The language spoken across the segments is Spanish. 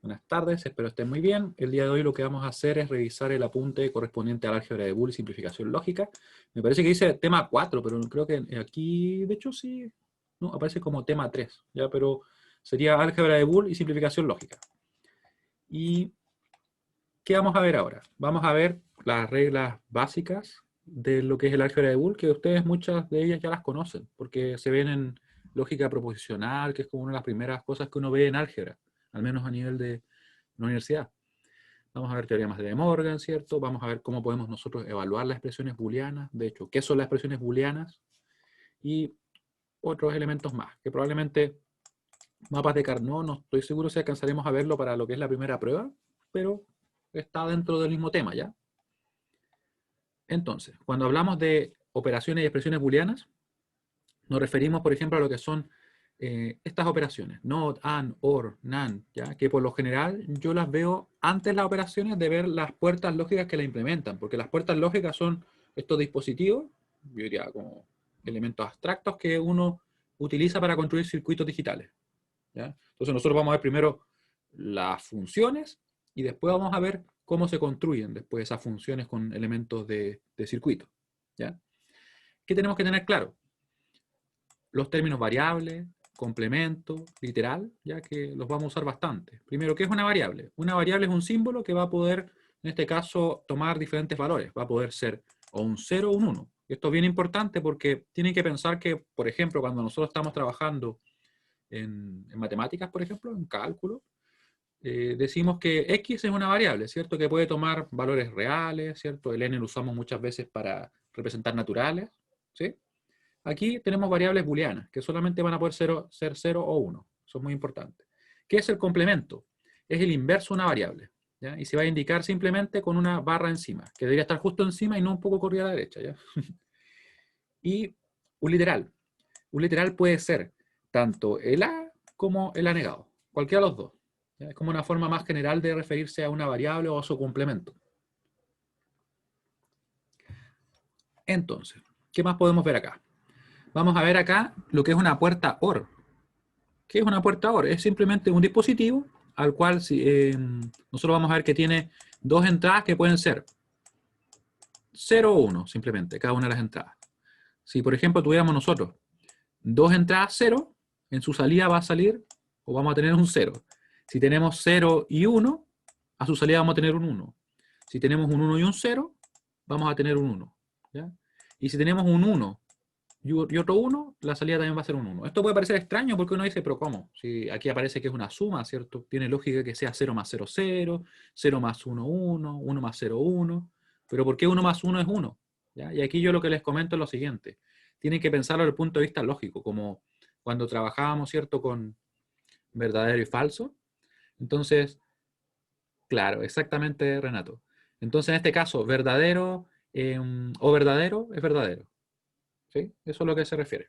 Buenas tardes, espero estén muy bien. El día de hoy lo que vamos a hacer es revisar el apunte correspondiente al álgebra de Boole y simplificación lógica. Me parece que dice tema 4, pero creo que aquí, de hecho, sí, no, aparece como tema 3, ¿ya? Pero sería álgebra de Boole y simplificación lógica. ¿Y qué vamos a ver ahora? Vamos a ver las reglas básicas de lo que es el álgebra de Boole, que ustedes muchas de ellas ya las conocen, porque se ven en lógica proposicional, que es como una de las primeras cosas que uno ve en álgebra, al menos a nivel de la universidad. Vamos a ver teoremas de De Morgan, ¿cierto? Vamos a ver cómo podemos nosotros evaluar las expresiones booleanas, de hecho, qué son las expresiones booleanas, y otros elementos más, que probablemente mapas de Carnot, no estoy seguro si alcanzaremos a verlo para lo que es la primera prueba, pero está dentro del mismo tema, ¿ya? Entonces, cuando hablamos de operaciones y expresiones booleanas, nos referimos, por ejemplo, a lo que son estas operaciones, not, and, or, none, ¿ya? Que por lo general yo las veo antes las operaciones de ver las puertas lógicas que la implementan, porque las puertas lógicas son estos dispositivos, yo diría como elementos abstractos que uno utiliza para construir circuitos digitales, ¿ya? Entonces nosotros vamos a ver primero las funciones y después vamos a ver cómo se construyen después esas funciones con elementos de circuito, ¿ya? ¿Qué tenemos que tener claro? Los términos variable, complemento, literal, ya que los vamos a usar bastante. Primero, ¿qué es una variable? Una variable es un símbolo que va a poder, en este caso, tomar diferentes valores. Va a poder ser o un 0 o un 1. Esto es bien importante porque tienen que pensar que, por ejemplo, cuando nosotros estamos trabajando en matemáticas, por ejemplo, en cálculo, decimos que X es una variable, ¿cierto? Que puede tomar valores reales, ¿cierto? El n lo usamos muchas veces para representar naturales, ¿sí? Aquí tenemos variables booleanas, que solamente van a poder ser 0 o 1. Eso es muy importante. ¿Qué es el complemento? Es el inverso de una variable, ¿ya? Y se va a indicar simplemente con una barra encima, que debería estar justo encima y no un poco corrida a la derecha, ¿ya? Y un literal. Un literal puede ser tanto el A como el A negado. Cualquiera de los dos, ¿ya? Es como una forma más general de referirse a una variable o a su complemento. Entonces, ¿qué más podemos ver acá? Vamos a ver acá lo que es una puerta OR. ¿Qué es una puerta OR? Es simplemente un dispositivo al cual nosotros vamos a ver que tiene dos entradas que pueden ser 0 o 1, simplemente, cada una de las entradas. Si, por ejemplo, tuviéramos nosotros dos entradas 0, en su salida va a salir, o vamos a tener un 0. Si tenemos 0 y 1, a su salida vamos a tener un 1. Si tenemos un 1 y un 0, vamos a tener un 1. ¿Ya? Y si tenemos un 1 y otro 1, la salida también va a ser un 1. Esto puede parecer extraño porque uno dice, pero ¿cómo? Si aquí aparece que es una suma, ¿cierto? Tiene lógica que sea 0 más 0, 0, 0 más 1, 1, 1 más 0, 1. Pero ¿por qué 1 más 1 es 1? ¿Ya? Y aquí yo lo que les comento es lo siguiente. Tienen que pensarlo desde el punto de vista lógico, como cuando trabajábamos, ¿cierto?, con verdadero y falso. Entonces, claro, exactamente, Renato. Entonces, en este caso, verdadero o verdadero es verdadero. ¿Sí? Eso es lo que se refiere.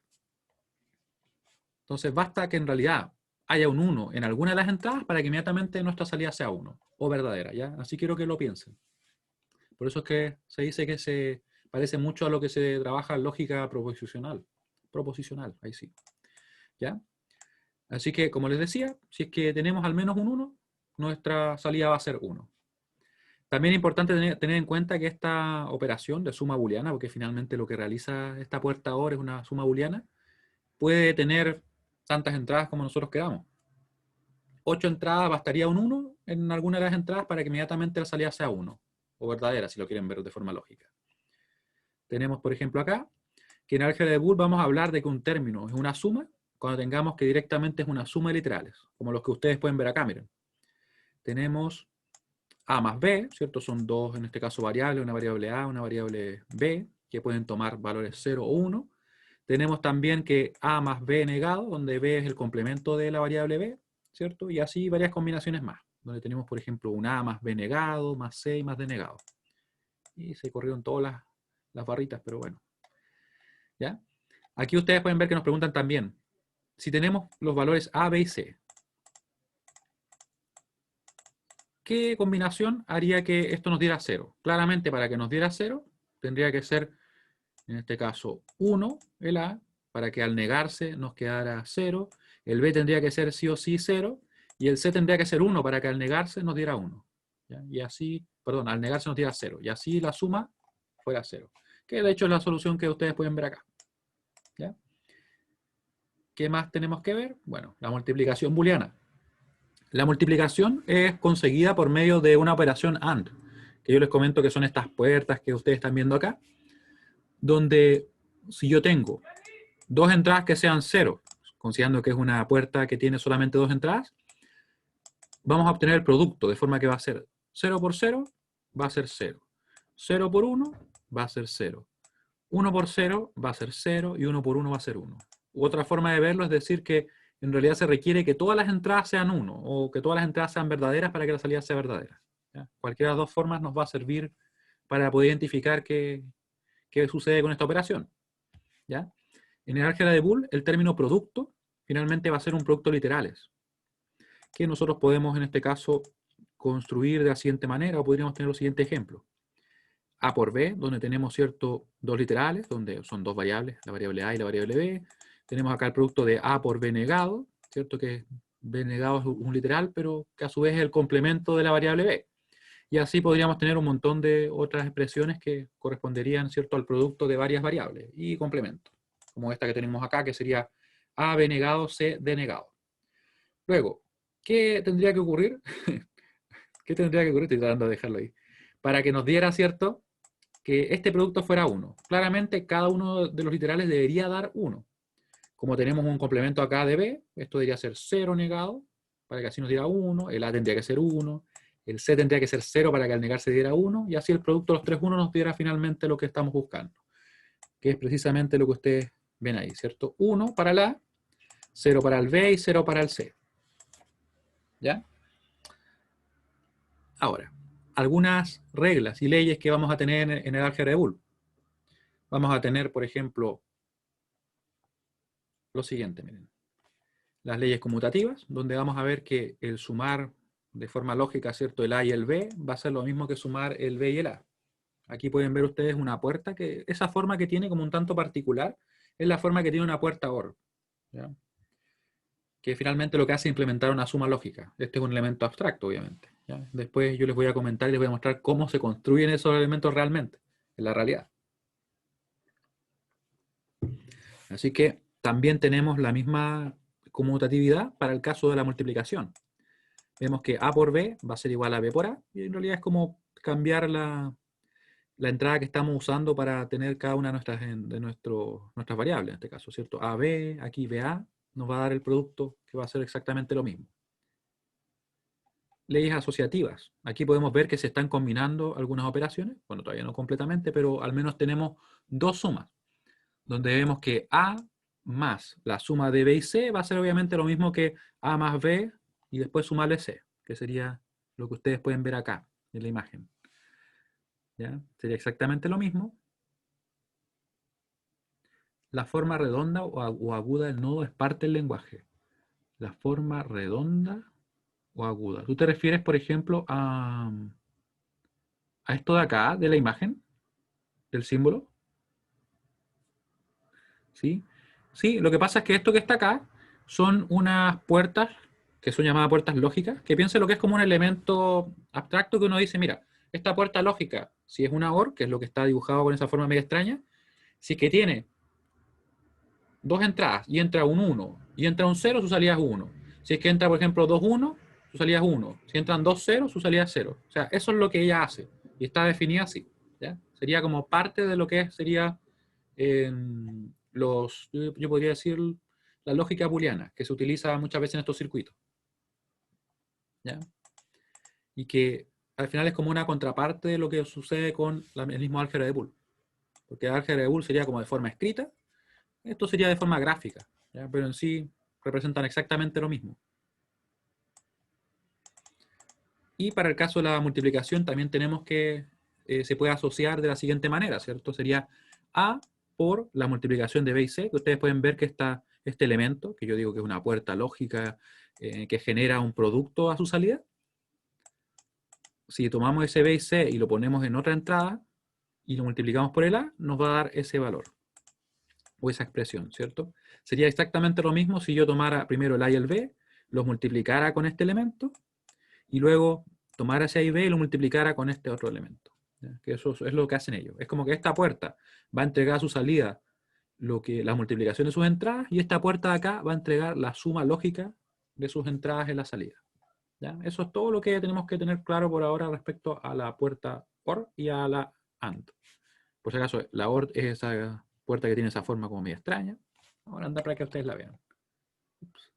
Entonces basta que en realidad haya un 1 en alguna de las entradas para que inmediatamente nuestra salida sea 1 o verdadera, ¿ya? Así quiero que lo piensen. Por eso es que se dice que se parece mucho a lo que se trabaja en lógica proposicional. Proposicional, ahí sí. ¿Ya? Así que, como les decía, si es que tenemos al menos un 1, nuestra salida va a ser 1. También es importante tener en cuenta que esta operación de suma booleana, porque finalmente lo que realiza esta puerta OR es una suma booleana, puede tener tantas entradas como nosotros queramos. 8 entradas, bastaría un 1 en alguna de las entradas para que inmediatamente la salida sea 1, o verdadera, si lo quieren ver de forma lógica. Tenemos, por ejemplo, acá, que en álgebra de Boole vamos a hablar de que un término es una suma, cuando tengamos que directamente es una suma de literales, como los que ustedes pueden ver acá, miren. Tenemos A más B, ¿cierto? Son dos, en este caso, variables, una variable A, una variable B, que pueden tomar valores 0 o 1. Tenemos también que A más B negado, donde B es el complemento de la variable B, ¿cierto? Y así varias combinaciones más, donde tenemos, por ejemplo, un A más B negado, más C y más D negado. Y se corrieron todas las barritas, pero bueno. ¿Ya? Aquí ustedes pueden ver que nos preguntan también, si tenemos los valores A, B y C, ¿qué combinación haría que esto nos diera 0? Claramente, para que nos diera 0, tendría que ser, en este caso, 1 el A, para que al negarse nos quedara 0. El B tendría que ser sí o sí 0. Y el C tendría que ser 1 para que al negarse nos diera 1. ¿Ya? Y así, perdón, al negarse nos diera 0. Y así la suma fuera 0. Que de hecho es la solución que ustedes pueden ver acá. ¿Ya? ¿Qué más tenemos que ver? Bueno, la multiplicación booleana. La multiplicación es conseguida por medio de una operación AND, que yo les comento que son estas puertas que ustedes están viendo acá, donde si yo tengo dos entradas que sean 0, considerando que es una puerta que tiene solamente dos entradas, vamos a obtener el producto, de forma que va a ser 0 por 0, va a ser 0. 0 por 1 va a ser 0. 1 por 0 va a ser 0 y 1 por 1 va a ser 1. Otra forma de verlo es decir que en realidad se requiere que todas las entradas sean 1 o que todas las entradas sean verdaderas para que la salida sea verdadera. ¿Ya? Cualquiera de las dos formas nos va a servir para poder identificar qué sucede con esta operación. ¿Ya? En el álgebra de Boole, el término producto finalmente va a ser un producto literales, que nosotros podemos en este caso construir de la siguiente manera, o podríamos tener los siguientes ejemplos. A por B, donde tenemos dos literales, donde son dos variables, la variable A y la variable B. Tenemos acá el producto de A por B negado, ¿cierto? Que B negado es un literal, pero que a su vez es el complemento de la variable B. Y así podríamos tener un montón de otras expresiones que corresponderían, ¿cierto?, al producto de varias variables y complemento, como esta que tenemos acá, que sería A, B negado, C, D negado. Luego, ¿qué tendría que ocurrir? ¿Qué tendría que ocurrir? Estoy tratando de dejarlo ahí. Para que nos diera, ¿cierto?, que este producto fuera 1. Claramente, cada uno de los literales debería dar 1. Como tenemos un complemento acá de B, esto debería ser 0 negado, para que así nos diera 1. El A tendría que ser 1. El C tendría que ser 0 para que al negarse diera 1. Y así el producto de los tres 1 nos diera finalmente lo que estamos buscando. Que es precisamente lo que ustedes ven ahí, ¿cierto? 1 para el A, 0 para el B y 0 para el C. ¿Ya? Ahora, algunas reglas y leyes que vamos a tener en el álgebra de Boole. Vamos a tener, por ejemplo, lo siguiente, miren. Las leyes conmutativas, donde vamos a ver que el sumar de forma lógica, ¿cierto?, el A y el B va a ser lo mismo que sumar el B y el A. Aquí pueden ver ustedes una puerta que, esa forma que tiene como un tanto particular, es la forma que tiene una puerta OR. ¿Ya? Que finalmente lo que hace es implementar una suma lógica. Este es un elemento abstracto, obviamente. ¿Ya? Después yo les voy a comentar y les voy a mostrar cómo se construyen esos elementos realmente, en la realidad. Así que también tenemos la misma conmutatividad para el caso de la multiplicación. Vemos que A por B va a ser igual a B por A, y en realidad es como cambiar la entrada que estamos usando para tener cada una de nuestras variables, en este caso, ¿cierto? AB, aquí BA, nos va a dar el producto que va a ser exactamente lo mismo. Leyes asociativas. Aquí podemos ver que se están combinando algunas operaciones, bueno, todavía no completamente, pero al menos tenemos dos sumas, donde vemos que A más la suma de B y C va a ser obviamente lo mismo que A más B y después sumarle C, que sería lo que ustedes pueden ver acá en la imagen. ¿Ya? Sería exactamente lo mismo. La forma redonda o aguda del nodo es parte del lenguaje. La forma redonda o aguda. ¿Tú te refieres, por ejemplo, a esto de acá, de la imagen, del símbolo? ¿Sí? Sí, lo que pasa es que esto que está acá son unas puertas que son llamadas puertas lógicas, que piensen lo que es como un elemento abstracto que uno dice, mira, esta puerta lógica, si es una OR, que es lo que está dibujado con esa forma media extraña, si es que tiene dos entradas y entra un 1 y entra un 0, su salida es 1. Si es que entra, por ejemplo, 2 1, su salida es 1. Si entran 2 0, su salida es 0. O sea, eso es lo que ella hace y está definida así. ¿Ya? Sería como parte de lo que sería yo podría decir, la lógica booleana, que se utiliza muchas veces en estos circuitos. ¿Ya? Y que al final es como una contraparte de lo que sucede con el mismo álgebra de Boole. Porque el álgebra de Boole sería como de forma escrita, esto sería de forma gráfica, ¿ya? Pero en sí representan exactamente lo mismo. Y para el caso de la multiplicación también tenemos que se puede asociar de la siguiente manera, ¿cierto? Sería A por la multiplicación de B y C, que ustedes pueden ver que este elemento, que yo digo que es una puerta lógica que genera un producto a su salida, si tomamos ese B y C y lo ponemos en otra entrada y lo multiplicamos por el A, nos va a dar ese valor o esa expresión, ¿cierto? Sería exactamente lo mismo si yo tomara primero el A y el B, los multiplicara con este elemento y luego tomara ese A y B y lo multiplicara con este otro elemento. ¿Ya? Que eso es lo que hacen ellos. Es como que esta puerta va a entregar a su salida la multiplicación de sus entradas y esta puerta de acá va a entregar la suma lógica de sus entradas en la salida. ¿Ya? Eso es todo lo que tenemos que tener claro por ahora respecto a la puerta OR y a la AND. Por si acaso, la OR es esa puerta que tiene esa forma como media extraña. Ahora anda para que ustedes la vean. Ups.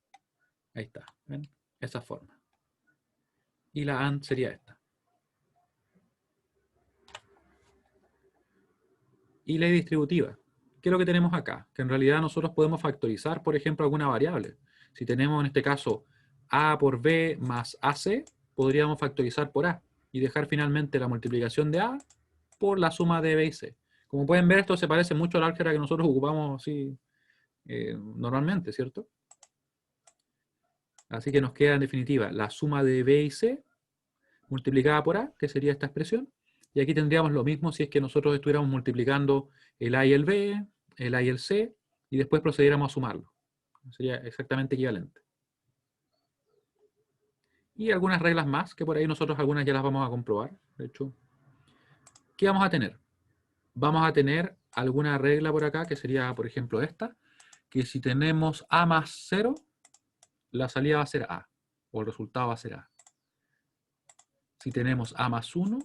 Ahí está, ¿ven? Esa forma. Y la AND sería esta. Y ley distributiva. ¿Qué es lo que tenemos acá? Que en realidad nosotros podemos factorizar, por ejemplo, alguna variable. Si tenemos en este caso A por B más AC, podríamos factorizar por A y dejar finalmente la multiplicación de A por la suma de B y C. Como pueden ver, esto se parece mucho al álgebra que nosotros ocupamos así, normalmente, ¿cierto? Así que nos queda en definitiva la suma de B y C multiplicada por A, que sería esta expresión. Y aquí tendríamos lo mismo si es que nosotros estuviéramos multiplicando el A y el B, el A y el C, y después procediéramos a sumarlo. Sería exactamente equivalente. Y algunas reglas más, que por ahí nosotros algunas ya las vamos a comprobar. De hecho, ¿qué vamos a tener? Vamos a tener alguna regla por acá, que sería, por ejemplo, esta, que si tenemos A más 0, la salida va a ser A, o el resultado va a ser A. Si tenemos A más 1,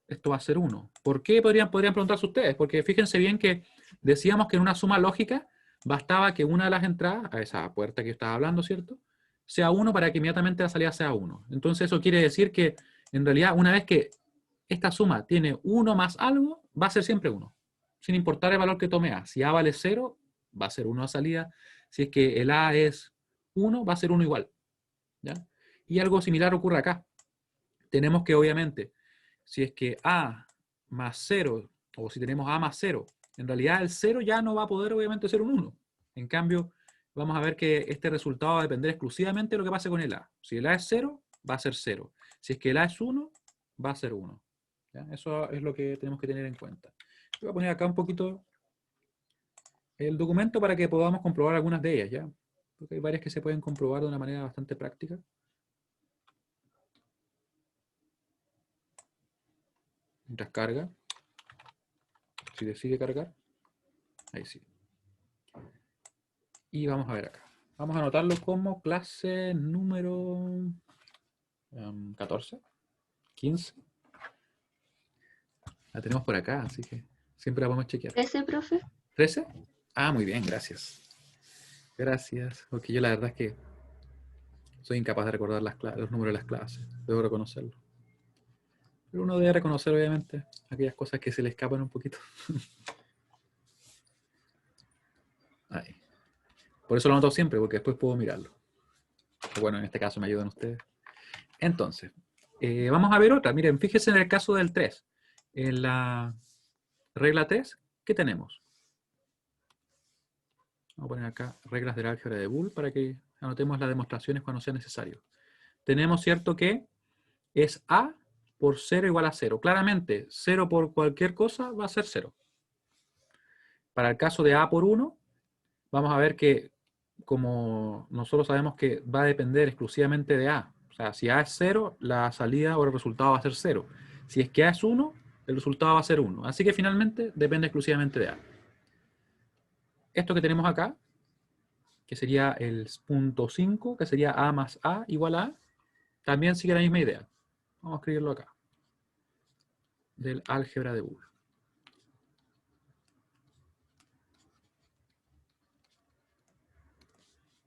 esto va a ser 1. ¿Por qué? Podrían preguntarse ustedes, porque fíjense bien que decíamos que en una suma lógica bastaba que una de las entradas, a esa puerta que yo estaba hablando, ¿cierto?, sea 1 para que inmediatamente la salida sea 1. Entonces eso quiere decir que, en realidad, una vez que esta suma tiene 1 más algo, va a ser siempre 1, sin importar el valor que tome A. Si A vale 0, va a ser 1 a salida. Si es que el A es 1, va a ser 1 igual. ¿Ya? Y algo similar ocurre acá. Tenemos que, obviamente, si es que A más 0, o si tenemos A más 0, en realidad el 0 ya no va a poder, obviamente, ser un 1. En cambio, vamos a ver que este resultado va a depender exclusivamente de lo que pase con el A. Si el A es 0, va a ser 0. Si es que el A es 1, va a ser 1. ¿Ya? Eso es lo que tenemos que tener en cuenta. Voy a poner acá un poquito el documento para que podamos comprobar algunas de ellas, ¿ya? Porque hay varias que se pueden comprobar de una manera bastante práctica. Mientras carga. Si decide cargar. Ahí sí. Y vamos a ver acá. Vamos a anotarlo como clase número 14, 15. La tenemos por acá, así que siempre la podemos chequear. ¿Ese, profe? ¿13? Ah, muy bien, gracias. Gracias. Porque yo la verdad es que soy incapaz de recordar los números de las clases. Debo reconocerlo. Pero uno debe reconocer, obviamente, aquellas cosas que se le escapan un poquito. Ahí. Por eso lo anoto siempre, porque después puedo mirarlo. O bueno, en este caso me ayudan ustedes. Entonces, vamos a ver otra. Miren, fíjense en el caso del 3. En la regla 3, ¿qué tenemos? Vamos a poner acá reglas del álgebra de Boole para que anotemos las demostraciones cuando sea necesario. Tenemos, ¿cierto?, que es A por 0 igual a 0. Claramente, 0 por cualquier cosa va a ser 0. Para el caso de A por 1, vamos a ver que como nosotros sabemos que va a depender exclusivamente de A. O sea, si A es 0, la salida o el resultado va a ser 0. Si es que A es 1, el resultado va a ser 1. Así que finalmente depende exclusivamente de A. Esto que tenemos acá, que sería el punto 5, que sería A más A igual a A, también sigue la misma idea. Vamos a escribirlo acá. Del álgebra de Boole.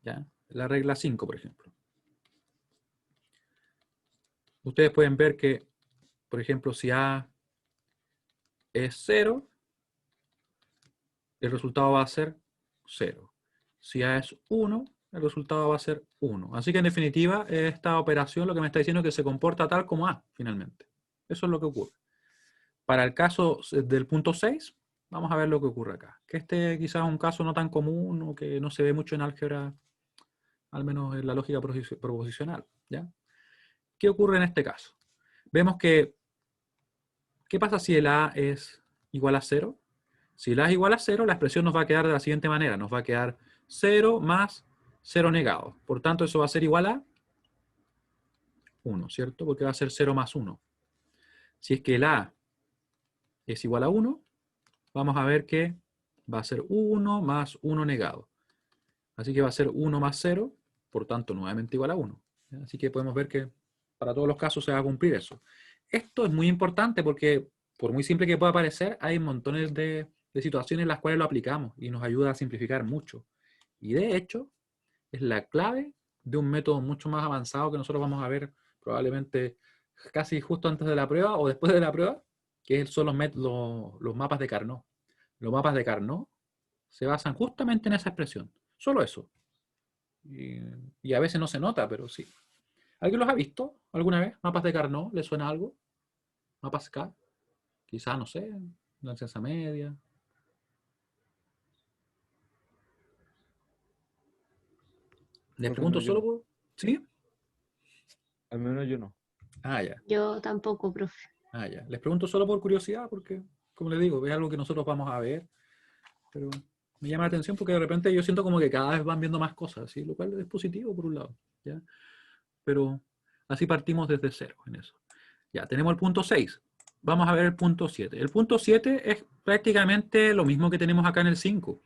¿Ya? La regla 5, por ejemplo. Ustedes pueden ver que, por ejemplo, si A es 0, el resultado va a ser 0. Si A es 1, el resultado va a ser 1. Así que en definitiva, esta operación lo que me está diciendo es que se comporta tal como A, finalmente. Eso es lo que ocurre. Para el caso del punto 6, vamos a ver lo que ocurre acá. Que este quizás es un caso no tan común o que no se ve mucho en álgebra, al menos en la lógica proposicional. ¿Ya? ¿Qué ocurre en este caso? Vemos que, ¿qué pasa si el A es igual a 0? Si el A es igual a 0, la expresión nos va a quedar de la siguiente manera. Nos va a quedar 0 más 0 negado. Por tanto, eso va a ser igual a 1, ¿cierto? Porque va a ser 0 más 1. Si es que el A es igual a 1, vamos a ver que va a ser 1 más 1 negado. Así que va a ser 1 más 0, por tanto, nuevamente igual a 1. ¿Ya? Así que podemos ver que para todos los casos se va a cumplir eso. Esto es muy importante porque, por muy simple que pueda parecer, hay montones de situaciones en las cuales lo aplicamos y nos ayuda a simplificar mucho. Y de hecho, es la clave de un método mucho más avanzado que nosotros vamos a ver probablemente casi justo antes de la prueba o después de la prueba, que son los mapas de Carnot. Los mapas de Carnot se basan justamente en esa expresión. Solo eso. Y, y a veces no se nota, pero sí. ¿Alguien los ha visto alguna vez? ¿Mapas de Carnot? ¿Les suena algo? ¿Mapas K? Quizá, no sé, la enseñanza media. Les Profe, pregunto no, yo solo no. por... ¿Sí? Al menos yo no. Ah, ya. Yo tampoco, profe. Ah, ya. Les pregunto solo por curiosidad, porque, como les digo, es algo que nosotros vamos a ver, pero me llama la atención porque de repente yo siento como que cada vez van viendo más cosas, ¿sí? Lo cual es positivo por un lado, ¿ya? Pero así partimos desde cero en eso. Ya, tenemos el punto 6. Vamos a ver el punto 7. El punto 7 es prácticamente lo mismo que tenemos acá en el 5.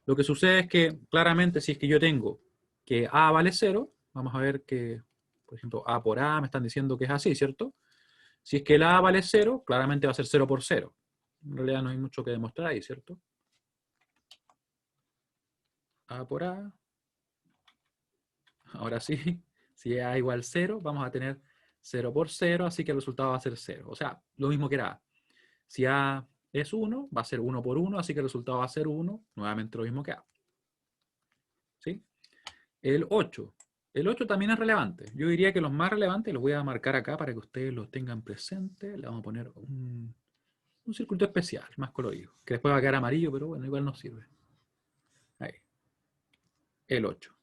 Lo que sucede es que, claramente, si es que yo tengo que A vale 0, vamos a ver que, por ejemplo, A por A me están diciendo que es así, ¿cierto? Si es que el A vale 0, claramente va a ser 0 por 0. En realidad no hay mucho que demostrar ahí, ¿cierto? A por A. Ahora sí, si A igual 0, vamos a tener 0 por 0, así que el resultado va a ser 0. O sea, lo mismo que era A. Si A es 1, va a ser 1 por 1, así que el resultado va a ser 1, nuevamente lo mismo que A. ¿Sí? El 8. El 8 también es relevante. Yo diría que los más relevantes los voy a marcar acá para que ustedes los tengan presentes. Le vamos a poner un circuito especial, más colorido, que después va a quedar amarillo, pero bueno, igual nos sirve. Ahí. El 8.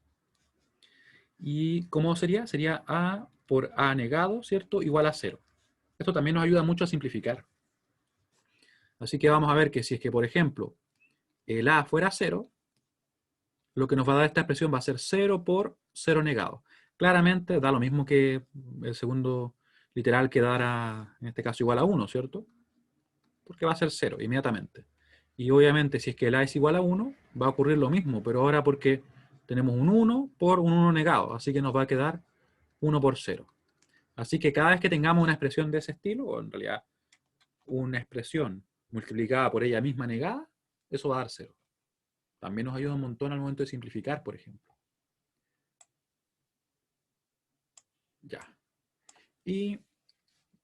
¿Y cómo sería? Sería A por A negado, ¿cierto? Igual a 0. Esto también nos ayuda mucho a simplificar. Así que vamos a ver que si es que, por ejemplo, el A fuera 0, lo que nos va a dar esta expresión va a ser 0 por 0 negado. Claramente da lo mismo que el segundo literal que dará, en este caso, igual a 1, ¿cierto? Porque va a ser 0 inmediatamente. Y obviamente si es que el A es igual a 1, va a ocurrir lo mismo, pero ahora porque tenemos un 1 por un 1 negado, así que nos va a quedar 1 por 0. Así que cada vez que tengamos una expresión de ese estilo, o en realidad una expresión multiplicada por ella misma negada, eso va a dar 0. También nos ayuda un montón al momento de simplificar, por ejemplo. Ya. ¿Y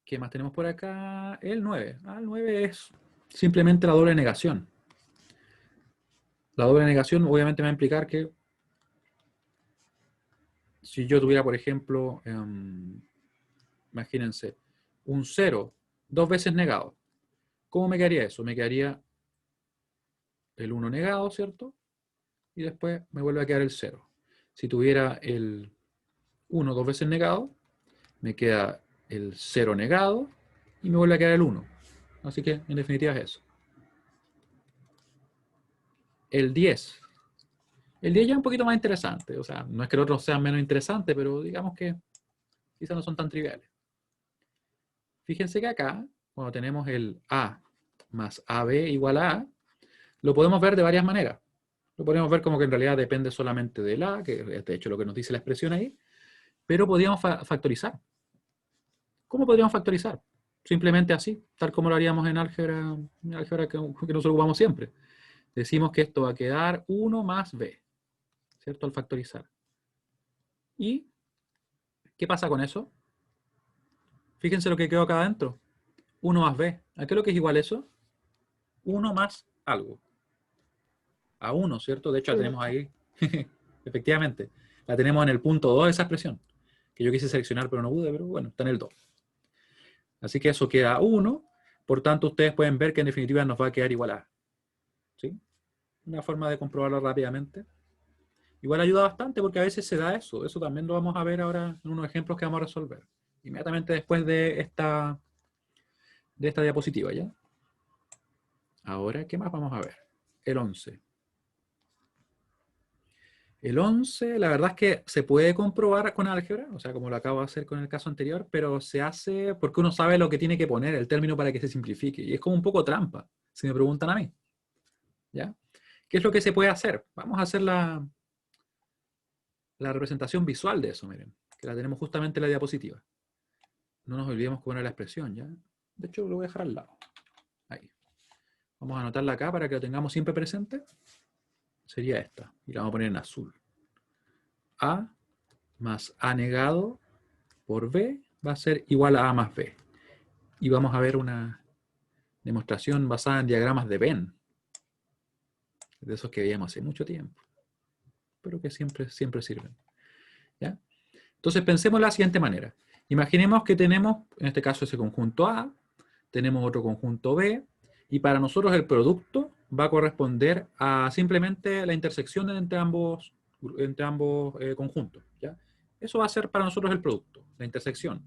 qué más tenemos por acá? El 9. El 9 es simplemente la doble negación. La doble negación obviamente me va a implicar que si yo tuviera, por ejemplo, imagínense, un 0 dos veces negado, ¿cómo me quedaría eso? Me quedaría el 1 negado, ¿cierto? Y después me vuelve a quedar el 0. Si tuviera el 1 dos veces negado, me queda el 0 negado y me vuelve a quedar el 1. Así que en definitiva es eso. El 10. El 10 ya es un poquito más interesante. O sea, no es que los otros sean menos interesantes, pero digamos que quizás no son tan triviales. Fíjense que acá, cuando tenemos el A más AB igual a A, lo podemos ver de varias maneras. Lo podemos ver como que en realidad depende solamente del A, que es de hecho lo que nos dice la expresión ahí, pero podríamos factorizar. ¿Cómo podríamos factorizar? Simplemente así, tal como lo haríamos en álgebra que nos ocupamos siempre. Decimos que esto va a quedar 1 más B, ¿cierto? Al factorizar. ¿Y qué pasa con eso? Fíjense lo que quedó acá adentro. 1 más B. ¿A qué es lo que es igual eso? 1 más algo. A 1, ¿cierto? De hecho la tenemos ahí. Efectivamente. La tenemos en el punto 2 de esa expresión. Que yo quise seleccionar pero no pude, pero bueno, está en el 2. Así que eso queda 1. Por tanto, ustedes pueden ver que en definitiva nos va a quedar igual a. ¿Sí? Una forma de comprobarlo rápidamente. Igual ayuda bastante porque a veces se da eso. Eso también lo vamos a ver ahora en unos ejemplos que vamos a resolver. Inmediatamente después de esta diapositiva, ¿ya? Ahora, ¿qué más vamos a ver? El 11. El 11, la verdad es que se puede comprobar con álgebra, o sea, como lo acabo de hacer con el caso anterior, pero se hace porque uno sabe lo que tiene que poner, el término para que se simplifique. Y es como un poco trampa, si me preguntan a mí. ¿Ya? ¿Qué es lo que se puede hacer? Vamos a hacer la representación visual de eso, miren, que la tenemos justamente en la diapositiva. No nos olvidemos cómo era la expresión, ¿ya? De hecho, lo voy a dejar al lado. Ahí. Vamos a anotarla acá para que lo tengamos siempre presente. Sería esta. Y la vamos a poner en azul. A más A negado por B va a ser igual a A más B. Y vamos a ver una demostración basada en diagramas de Venn. De esos que veíamos hace mucho tiempo. Pero que siempre sirven. ¿Ya? Entonces pensemos de la siguiente manera. Imaginemos que tenemos, en este caso, ese conjunto A, tenemos otro conjunto B, y para nosotros el producto va a corresponder a simplemente la intersección entre ambos conjuntos. ¿Ya? Eso va a ser para nosotros el producto, la intersección.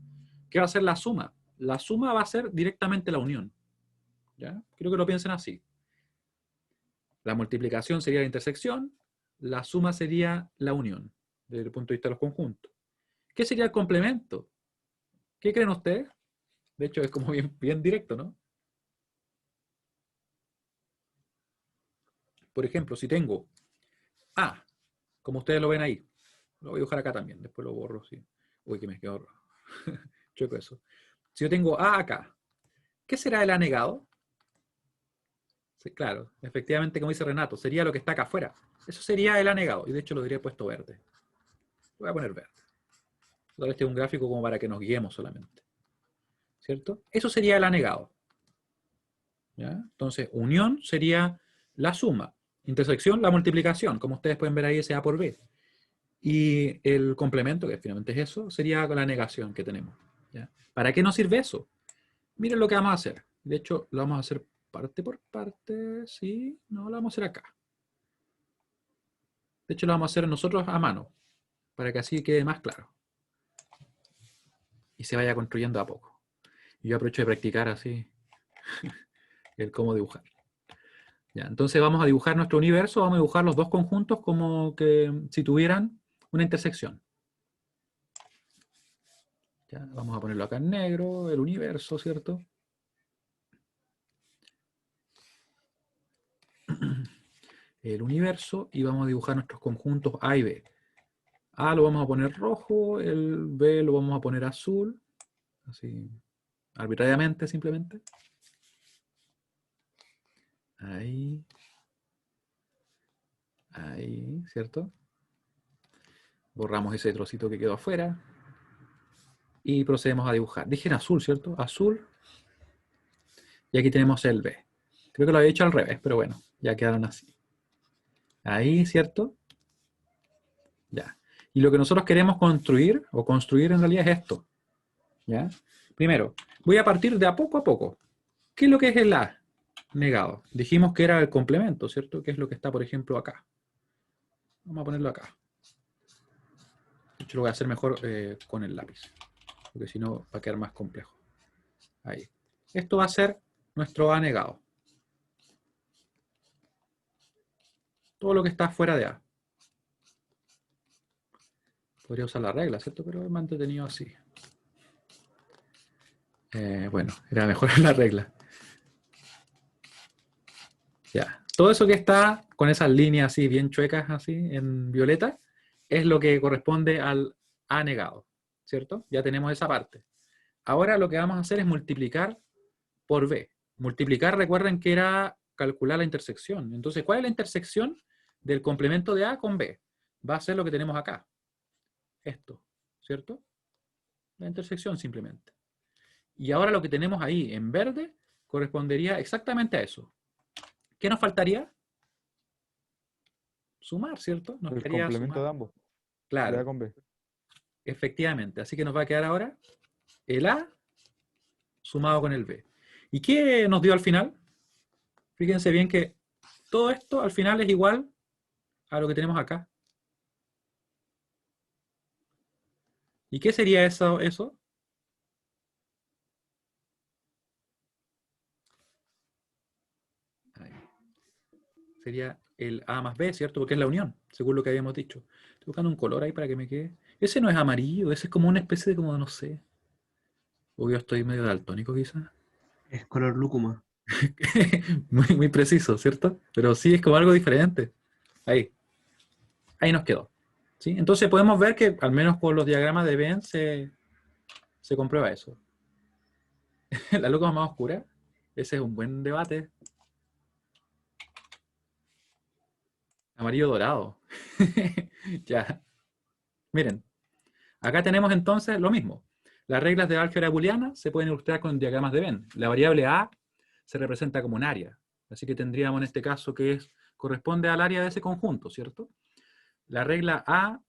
¿Qué va a ser la suma? La suma va a ser directamente la unión. ¿Ya? Quiero que lo piensen así. La multiplicación sería la intersección, la suma sería la unión, desde el punto de vista de los conjuntos. ¿Qué sería el complemento? ¿Qué creen ustedes? De hecho, es como bien directo, ¿no? Por ejemplo, si tengo A, como ustedes lo ven ahí, lo voy a dibujar acá también, después lo borro. Sí. Uy, que me quedó chueco eso. Si yo tengo A acá, ¿qué será el A negado? Sí, claro, efectivamente, como dice Renato, sería lo que está acá afuera. Eso sería el A negado, y de hecho lo diría puesto verde. Lo voy a poner verde. Este es un gráfico como para que nos guiemos solamente. ¿Cierto? Eso sería el A negado. ¿Ya? Entonces, unión sería la suma. Intersección, la multiplicación. Como ustedes pueden ver ahí, ese A por B. Y el complemento, que finalmente es eso, sería la negación que tenemos. ¿Ya? ¿Para qué nos sirve eso? Miren lo que vamos a hacer. De hecho, lo vamos a hacer parte por parte. Sí, no, lo vamos a hacer acá. De hecho, lo vamos a hacer nosotros a mano, para que así quede más claro. Y se vaya construyendo a poco. Y yo aprovecho de practicar así el cómo dibujar. ¿Ya? Entonces vamos a dibujar nuestro universo, vamos a dibujar los dos conjuntos como que si tuvieran una intersección. ¿Ya? Vamos a ponerlo acá en negro, el universo, ¿cierto? El universo, y vamos a dibujar nuestros conjuntos A y B. A lo vamos a poner rojo, el B lo vamos a poner azul, así arbitrariamente simplemente. Ahí. Ahí, ¿cierto? Borramos ese trocito que quedó afuera. Y procedemos a dibujar. Dije en azul, ¿cierto? Azul. Y aquí tenemos el B. Creo que lo había hecho al revés, pero bueno, ya quedaron así. Ahí, ¿cierto? Ya. Y lo que nosotros queremos construir, o construir en realidad es esto. ¿Ya? Primero, voy a partir de a poco. ¿Qué es lo que es el A negado? Dijimos que era el complemento, ¿cierto? Que es lo que está, por ejemplo, acá. Vamos a ponerlo acá. De hecho, lo voy a hacer mejor con el lápiz, porque si no va a quedar más complejo. Ahí. Esto va a ser nuestro A negado. Todo lo que está fuera de A. Podría usar la regla, ¿cierto? Pero me he mantenido así. Bueno, era mejor la regla. Ya. Todo eso que está con esas líneas así, bien chuecas, así, en violeta, es lo que corresponde al A negado, ¿cierto? Ya tenemos esa parte. Ahora lo que vamos a hacer es multiplicar por B. Multiplicar, recuerden que era calcular la intersección. Entonces, ¿cuál es la intersección del complemento de A con B? Va a ser lo que tenemos acá. Esto, ¿cierto? La intersección simplemente. Y ahora lo que tenemos ahí en verde correspondería exactamente a eso. ¿Qué nos faltaría? Sumar, ¿cierto? Nos El quedaría complemento sumar. de ambos, de A Claro, con B. efectivamente. Así que nos va a quedar ahora el A sumado con el B. ¿Y qué nos dio al final? Fíjense bien que todo esto al final es igual a lo que tenemos acá. ¿Y qué sería eso? Ahí. Sería el A más B, ¿cierto? Porque es la unión, según lo que habíamos dicho. Estoy buscando un color ahí para que me quede. Ese no es amarillo, ese es como una especie de como, no sé. O yo estoy medio daltónico quizás. Es color lúcuma. Muy preciso, ¿cierto? Pero sí es como algo diferente. Ahí, ahí nos quedó. ¿Sí? Entonces podemos ver que al menos con los diagramas de Venn se comprueba eso. La lúcuma más oscura, ese es un buen debate. Amarillo dorado. Ya. Miren, acá tenemos entonces lo mismo. Las reglas de álgebra booleana se pueden ilustrar con diagramas de Venn. La variable A se representa como un área. Así que tendríamos en este caso que corresponde al área de ese conjunto, ¿cierto? La regla A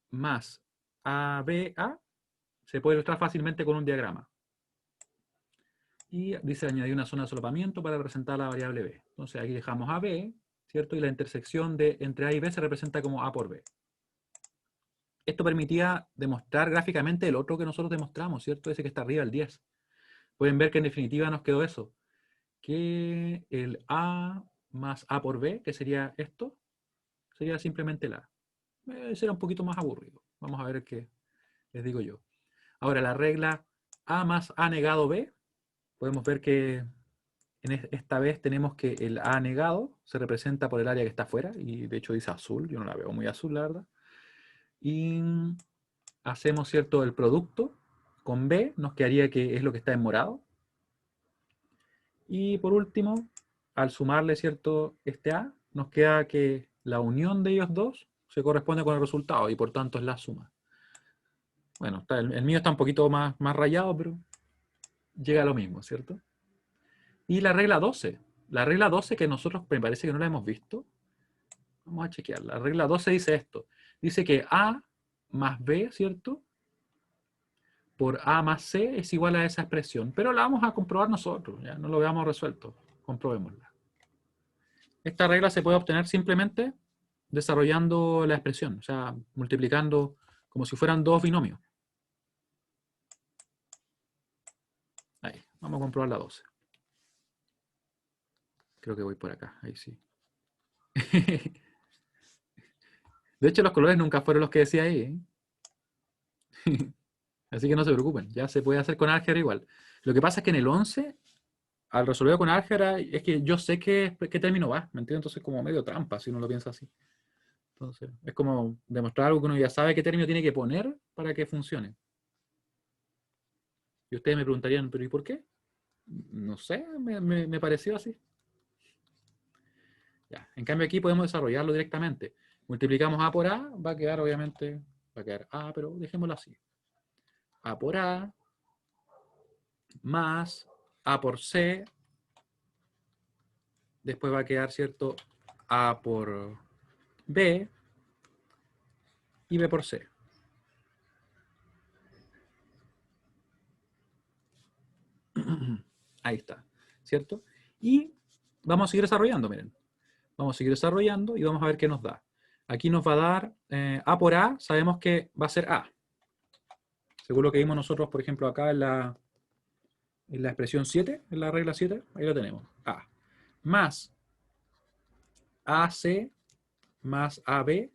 más ABA se puede ilustrar fácilmente con un diagrama. Y dice añadir una zona de solapamiento para representar la variable B. Entonces aquí dejamos AB, ¿cierto? Y la intersección entre A y B se representa como A por B. Esto permitía demostrar gráficamente el otro que nosotros demostramos, ¿cierto? Ese que está arriba, el 10. Pueden ver que en definitiva nos quedó eso. Que el A más A por B, que sería esto, sería simplemente el A. Será un poquito más aburrido. Vamos a ver qué les digo yo. Ahora, la regla A más A negado B, podemos ver que esta vez tenemos que el A negado se representa por el área que está afuera, y de hecho dice azul, yo no la veo muy azul, la verdad. Y hacemos, ¿cierto?, el producto con B, nos quedaría que es lo que está en morado. Y por último, al sumarle, ¿cierto?, este A, nos queda que la unión de ellos dos se corresponde con el resultado, y por tanto es la suma. Bueno, el mío está un poquito más rayado, pero llega a lo mismo, ¿cierto? Y la regla 12. La regla 12 que nosotros me parece que no la hemos visto. Vamos a chequear. La regla 12 dice esto. Dice que A más B, ¿cierto?, por A más C es igual a esa expresión. Pero la vamos a comprobar nosotros. Ya no lo veamos resuelto. Comprobémosla. Esta regla se puede obtener simplemente desarrollando la expresión. O sea, multiplicando como si fueran dos binomios. Ahí. Vamos a comprobar la 12. Creo que voy por acá. Ahí sí. De hecho, los colores nunca fueron los que decía ahí, ¿eh? Así que no se preocupen, ya se puede hacer con álgebra igual. Lo que pasa es que en el 11, al resolver con álgebra, es que yo sé qué término va, ¿me entiendes? Entonces es como medio trampa si uno lo piensa así. Entonces, es como demostrar algo que uno ya sabe qué término tiene que poner para que funcione. Y ustedes me preguntarían, ¿pero y por qué? No sé, me pareció así. Ya. En cambio aquí podemos desarrollarlo directamente. Multiplicamos A por A, va a quedar obviamente, va a quedar A, pero dejémoslo así. A por A más A por C, después va a quedar, ¿cierto?, A por B y B por C. Ahí está, ¿cierto? Y vamos a seguir desarrollando, miren. Vamos a seguir desarrollando y vamos a ver qué nos da. Aquí nos va a dar A por A, sabemos que va a ser A. Según lo que vimos nosotros, por ejemplo, acá en la expresión 7, en la regla 7, ahí lo tenemos. A. Más AC más AB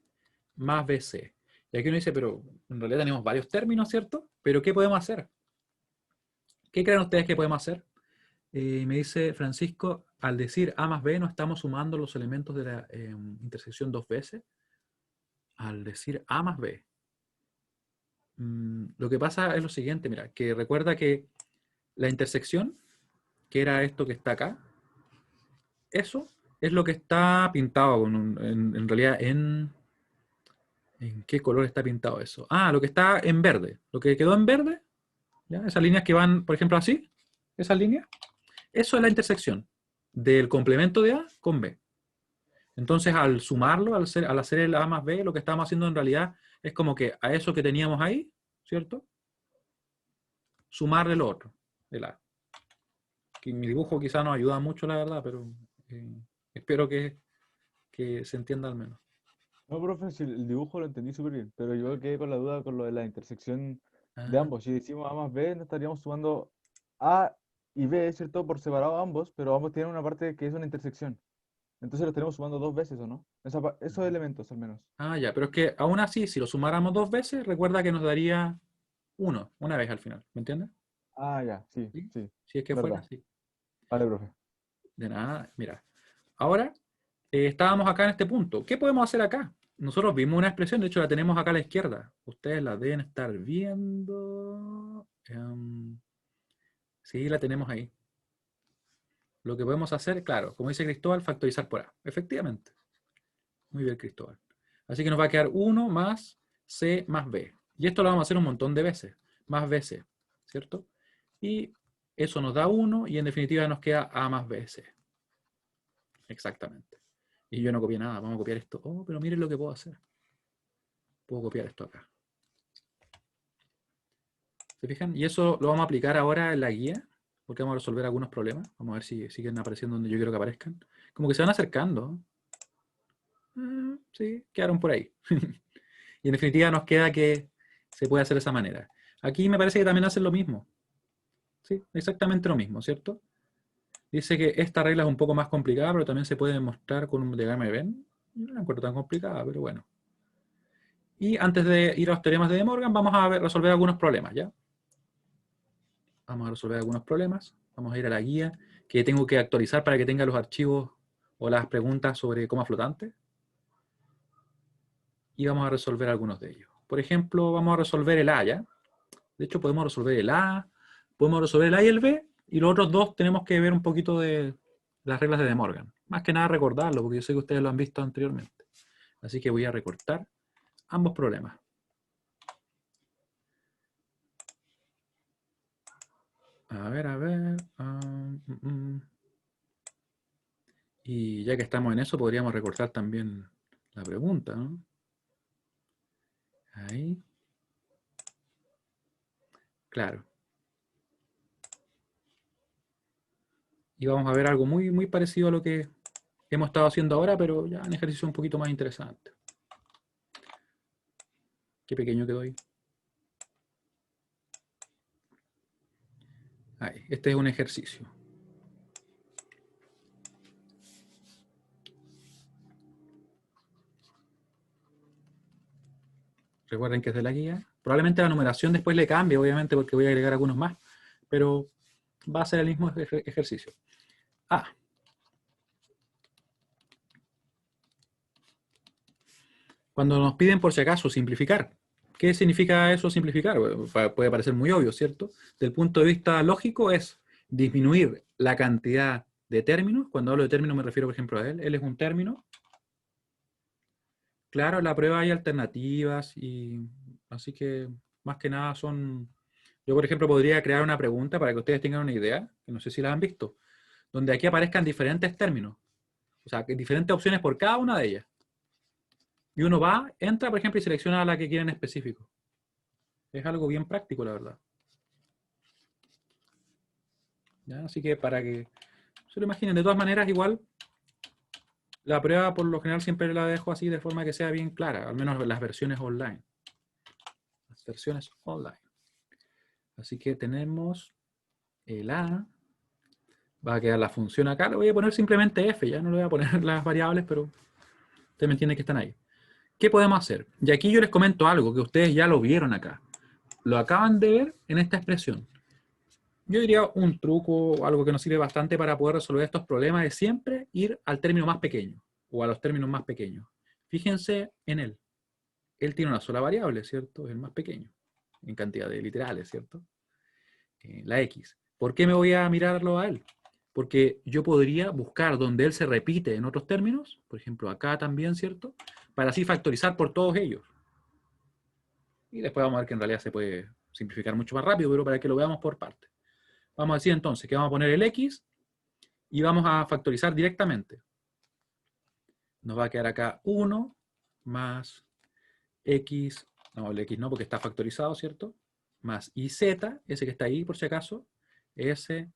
más BC. Y aquí uno dice, pero en realidad tenemos varios términos, ¿cierto? Pero ¿qué podemos hacer? ¿Qué creen ustedes que podemos hacer? Me dice Francisco, al decir A más B no estamos sumando los elementos de la intersección dos veces. Al decir A más B. Lo que pasa es lo siguiente, mira, que recuerda que la intersección, que era esto que está acá, eso es lo que está pintado en realidad ¿en qué color está pintado eso? Ah, lo que está en verde. Lo que quedó en verde, ¿ya? Esas líneas que van, por ejemplo, así, esas líneas, eso es la intersección del complemento de A con B. Entonces, al sumarlo, al hacer el A más B, lo que estamos haciendo en realidad es como que a eso que teníamos ahí, ¿cierto?, sumarle lo otro, el A. Que mi dibujo quizá no ayuda mucho, la verdad, pero espero que se entienda al menos. No, profe, si el dibujo lo entendí súper bien, pero yo quedé con la duda con lo de la intersección de Ah, ambos. Si decimos A más B, no estaríamos sumando A y B, ¿cierto? Por separado ambos, pero ambos tienen una parte que es una intersección. Entonces los tenemos sumando 2 veces, ¿o no? Esos elementos, al menos. Ah, ya, pero es que aún así, si lo sumáramos 2 veces, recuerda que nos daría 1, una vez al final, ¿me entiendes? Ah, ya, sí, ¿Sí? sí, Si es que fuera verdad. así. Vale, profe. De nada, mira. Ahora, estábamos acá en este punto. ¿Qué podemos hacer acá? Nosotros vimos una expresión, de hecho la tenemos acá a la izquierda. Ustedes la deben estar viendo. Sí, la tenemos ahí. Lo que podemos hacer, claro, como dice Cristóbal, factorizar por A. Efectivamente. Muy bien, Cristóbal. Así que nos va a quedar 1 más C más B. Y esto lo vamos a hacer un montón de veces. Más BC, ¿cierto? Y eso nos da 1 y en definitiva nos queda A más BC. Exactamente. Y yo no copié nada. Vamos a copiar esto. Oh, pero miren lo que puedo hacer. Puedo copiar esto acá. ¿Se fijan? Y eso lo vamos a aplicar ahora en la guía, porque vamos a resolver algunos problemas. Vamos a ver si siguen apareciendo donde yo quiero que aparezcan. Como que se van acercando. Sí, quedaron por ahí. Y en definitiva nos queda que se puede hacer de esa manera. Aquí me parece que también hacen lo mismo. Sí, exactamente lo mismo, ¿cierto? Dice que esta regla es un poco más complicada, pero también se puede demostrar con un diagrama de Venn. Yo no la encuentro tan complicada, pero bueno. Y antes de ir a los teoremas de De Morgan, vamos a resolver algunos problemas, ¿ya? Vamos a resolver algunos problemas. Vamos a ir a la guía que tengo que actualizar para que tenga los archivos o las preguntas sobre coma flotante. Y vamos a resolver algunos de ellos. Por ejemplo, vamos a resolver el A, ¿ya? De hecho, podemos resolver el A, podemos resolver el A y el B, y los otros dos tenemos que ver un poquito de las reglas de De Morgan. Más que nada recordarlo, porque yo sé que ustedes lo han visto anteriormente. Así que voy a recortar ambos problemas. A ver, a ver. Y ya que estamos en eso, podríamos recortar también la pregunta, ¿no? Ahí. Claro. Y vamos a ver algo muy, muy parecido a lo que hemos estado haciendo ahora, pero ya en ejercicio un poquito más interesante. Qué pequeño quedó ahí. Ahí. Este es un ejercicio. Recuerden que es de la guía. Probablemente la numeración después le cambie, obviamente, porque voy a agregar algunos más, pero va a ser el mismo ejercicio. Ah. Cuando nos piden, por si acaso, simplificar. ¿Qué significa eso, simplificar? Bueno, puede parecer muy obvio, ¿cierto? Del punto de vista lógico es disminuir la cantidad de términos. Cuando hablo de términos me refiero, por ejemplo, a él. Él es un término. Claro, en la prueba hay alternativas y así que más que nada son... Yo, por ejemplo, podría crear una pregunta para que ustedes tengan una idea, que no sé si la han visto, donde aquí aparezcan diferentes términos, o sea, diferentes opciones por cada una de ellas. Y uno va, entra, por ejemplo, y selecciona la que quiere en específico. Es algo bien práctico, la verdad. ¿Ya? Así que para que se lo imaginen, de todas maneras, igual, la prueba por lo general siempre la dejo así de forma que sea bien clara, al menos las versiones online. Las versiones online. Así que tenemos el A, va a quedar la función acá, le voy a poner simplemente F, ya no le voy a poner las variables, pero ustedes me entienden que están ahí. ¿Qué podemos hacer? Y aquí yo les comento algo que ustedes ya lo vieron acá. Lo acaban de ver en esta expresión. Yo diría un truco o algo que nos sirve bastante para poder resolver estos problemas es siempre ir al término más pequeño o a los términos más pequeños. Fíjense en él. Él tiene una sola variable, ¿cierto? Es el más pequeño en cantidad de literales, ¿cierto? La X. ¿Por qué me voy a mirarlo a él? Porque yo podría buscar donde él se repite en otros términos, por ejemplo acá también, ¿cierto? Para así factorizar por todos ellos. Y después vamos a ver que en realidad se puede simplificar mucho más rápido, pero para que lo veamos por partes. Vamos a decir entonces que vamos a poner el X y vamos a factorizar directamente. Nos va a quedar acá 1 más X, no, el X no porque está factorizado, ¿cierto? Más IZ, ese que está ahí por si acaso, S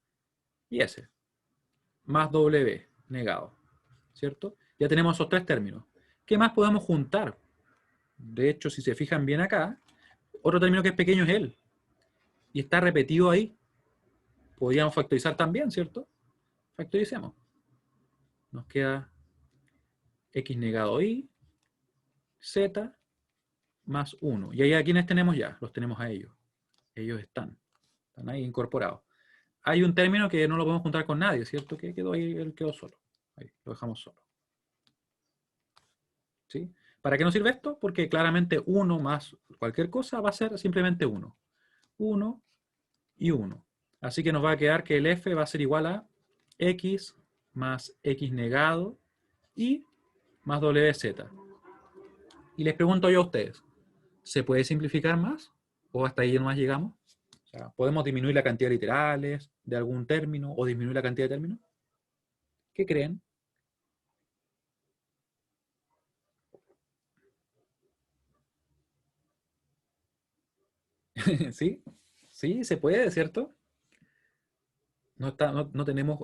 y S. Más W, negado, ¿cierto? Ya tenemos esos tres términos. ¿Qué más podemos juntar? De hecho, si se fijan bien acá, otro término que es pequeño es él. Y está repetido ahí. Podríamos factorizar también, ¿cierto? Factoricemos. Nos queda X negado Y, Z, más 1. Y ahí a quienes tenemos ya, los tenemos a ellos. Ellos están ahí incorporados. Hay un término que no lo podemos juntar con nadie, ¿cierto? Que quedó ahí, él quedó solo. Ahí, lo dejamos solo. ¿Sí? ¿Para qué nos sirve esto? Porque claramente 1 más cualquier cosa va a ser simplemente 1. 1 y 1. Así que nos va a quedar que el f va a ser igual a x más x negado y más wz. Y les pregunto yo a ustedes, ¿se puede simplificar más? ¿O hasta ahí nomás llegamos? O sea, ¿podemos disminuir la cantidad de literales de algún término o disminuir la cantidad de términos? ¿Qué creen? ¿Sí? Sí, se puede, ¿cierto? No tenemos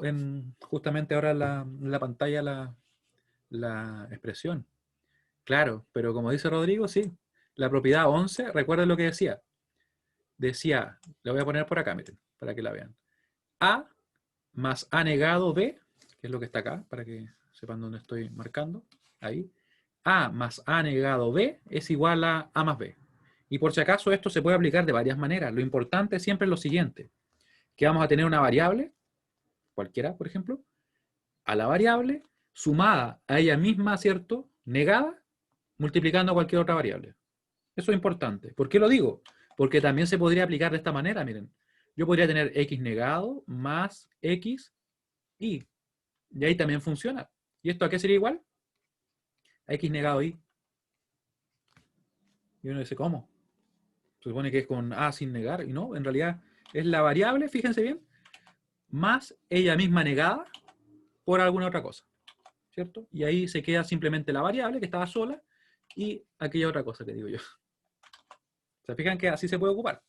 justamente ahora en la pantalla la expresión. Claro, pero como dice Rodrigo, sí. La propiedad 11, recuerden lo que decía. Decía, la voy a poner por acá, miren, para que la vean. A más A negado B, que es lo que está acá, para que sepan dónde estoy marcando. Ahí. A más A negado B es igual a A más B. Y por si acaso esto se puede aplicar de varias maneras. Lo importante siempre es lo siguiente. Que vamos a tener una variable, cualquiera, por ejemplo, a la variable sumada a ella misma, ¿cierto? Negada, multiplicando cualquier otra variable. Eso es importante. ¿Por qué lo digo? Porque también se podría aplicar de esta manera, miren. Yo podría tener x negado más x y. Y ahí también funciona. ¿Y esto a qué sería igual? A x negado y. Y uno dice, ¿cómo? Se supone que es con a sin negar. Y no, en realidad es la variable, fíjense bien, más ella misma negada por alguna otra cosa. ¿Cierto? Y ahí se queda simplemente la variable que estaba sola y aquella otra cosa que digo yo. ¿Se fijan que así se puede ocupar?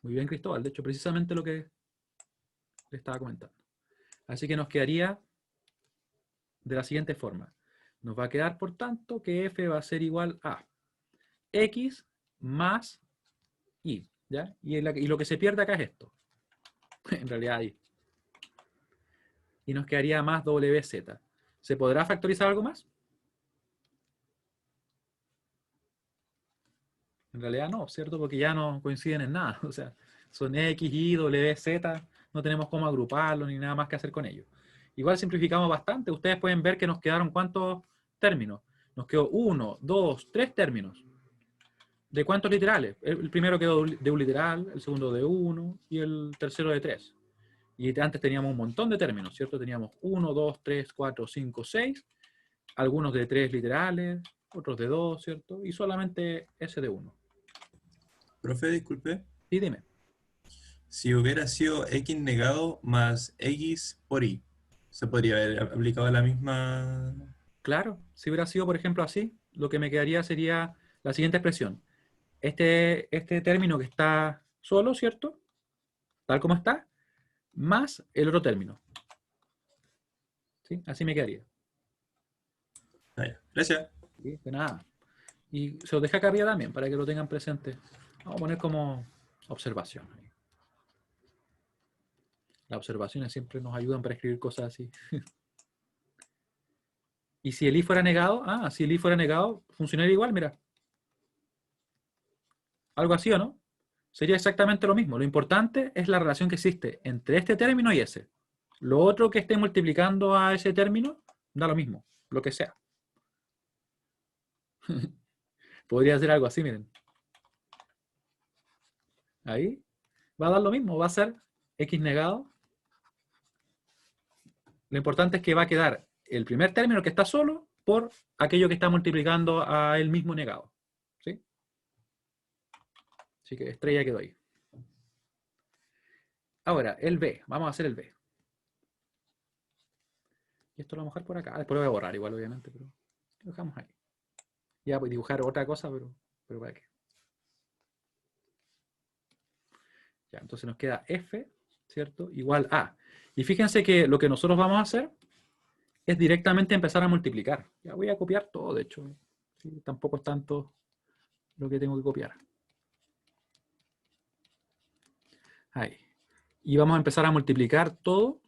Muy bien, Cristóbal. De hecho, precisamente lo que le estaba comentando. Así que nos quedaría de la siguiente forma. Nos va a quedar, por tanto, que f va a ser igual a x más y. ¿Ya? Y lo que se pierde acá es esto. En realidad ahí. Y nos quedaría más wz. ¿Se podrá factorizar algo más? En realidad no, ¿cierto? Porque ya no coinciden en nada. O sea, son x, y, w, z. No tenemos cómo agruparlo ni nada más que hacer con ellos. Igual simplificamos bastante. Ustedes pueden ver que nos quedaron ¿cuántos términos? Nos quedó 1, 2, 3 términos. ¿De cuántos literales? El primero quedó de un literal, el segundo de 1 y el tercero de 3. Y antes teníamos un montón de términos, ¿cierto? Teníamos 1, 2, 3, 4, 5, 6. Algunos de 3 literales, otros de 2, ¿cierto? Y solamente ese de 1. Profe, disculpe. Y dime. Si hubiera sido x negado más x por y, ¿se podría haber aplicado la misma? Claro, si hubiera sido, por ejemplo, así, lo que me quedaría sería la siguiente expresión. Este término que está solo, ¿cierto? Tal como está, más el otro término. ¿Sí? Así me quedaría. Ah, ya. Gracias. ¿Sí? De nada. Y se los deja acá arriba también, para que lo tengan presente. Vamos a poner como observación. Las observaciones siempre nos ayudan para escribir cosas así. Y si el i fuera negado, si el i fuera negado, funcionaría igual, mira. Algo así, ¿o no? Sería exactamente lo mismo. Lo importante es la relación que existe entre este término y ese. Lo otro que esté multiplicando a ese término, da lo mismo, lo que sea. Podría ser algo así, miren. Ahí va a dar lo mismo, va a ser x negado. Lo importante es que va a quedar el primer término que está solo por aquello que está multiplicando a él mismo negado. ¿Sí? Así que estrella quedó ahí. Ahora, el b. Vamos a hacer el b. Y esto lo vamos a dejar por acá. Después lo voy a borrar igual, obviamente, pero lo dejamos ahí. Ya voy a dibujar otra cosa, pero ¿para qué? Ya, entonces nos queda f, ¿cierto? Igual a. Y fíjense que lo que nosotros vamos a hacer es directamente empezar a multiplicar. Ya voy a copiar todo, de hecho. ¿Sí? Tampoco es tanto lo que tengo que copiar. Ahí. Y vamos a empezar a multiplicar todo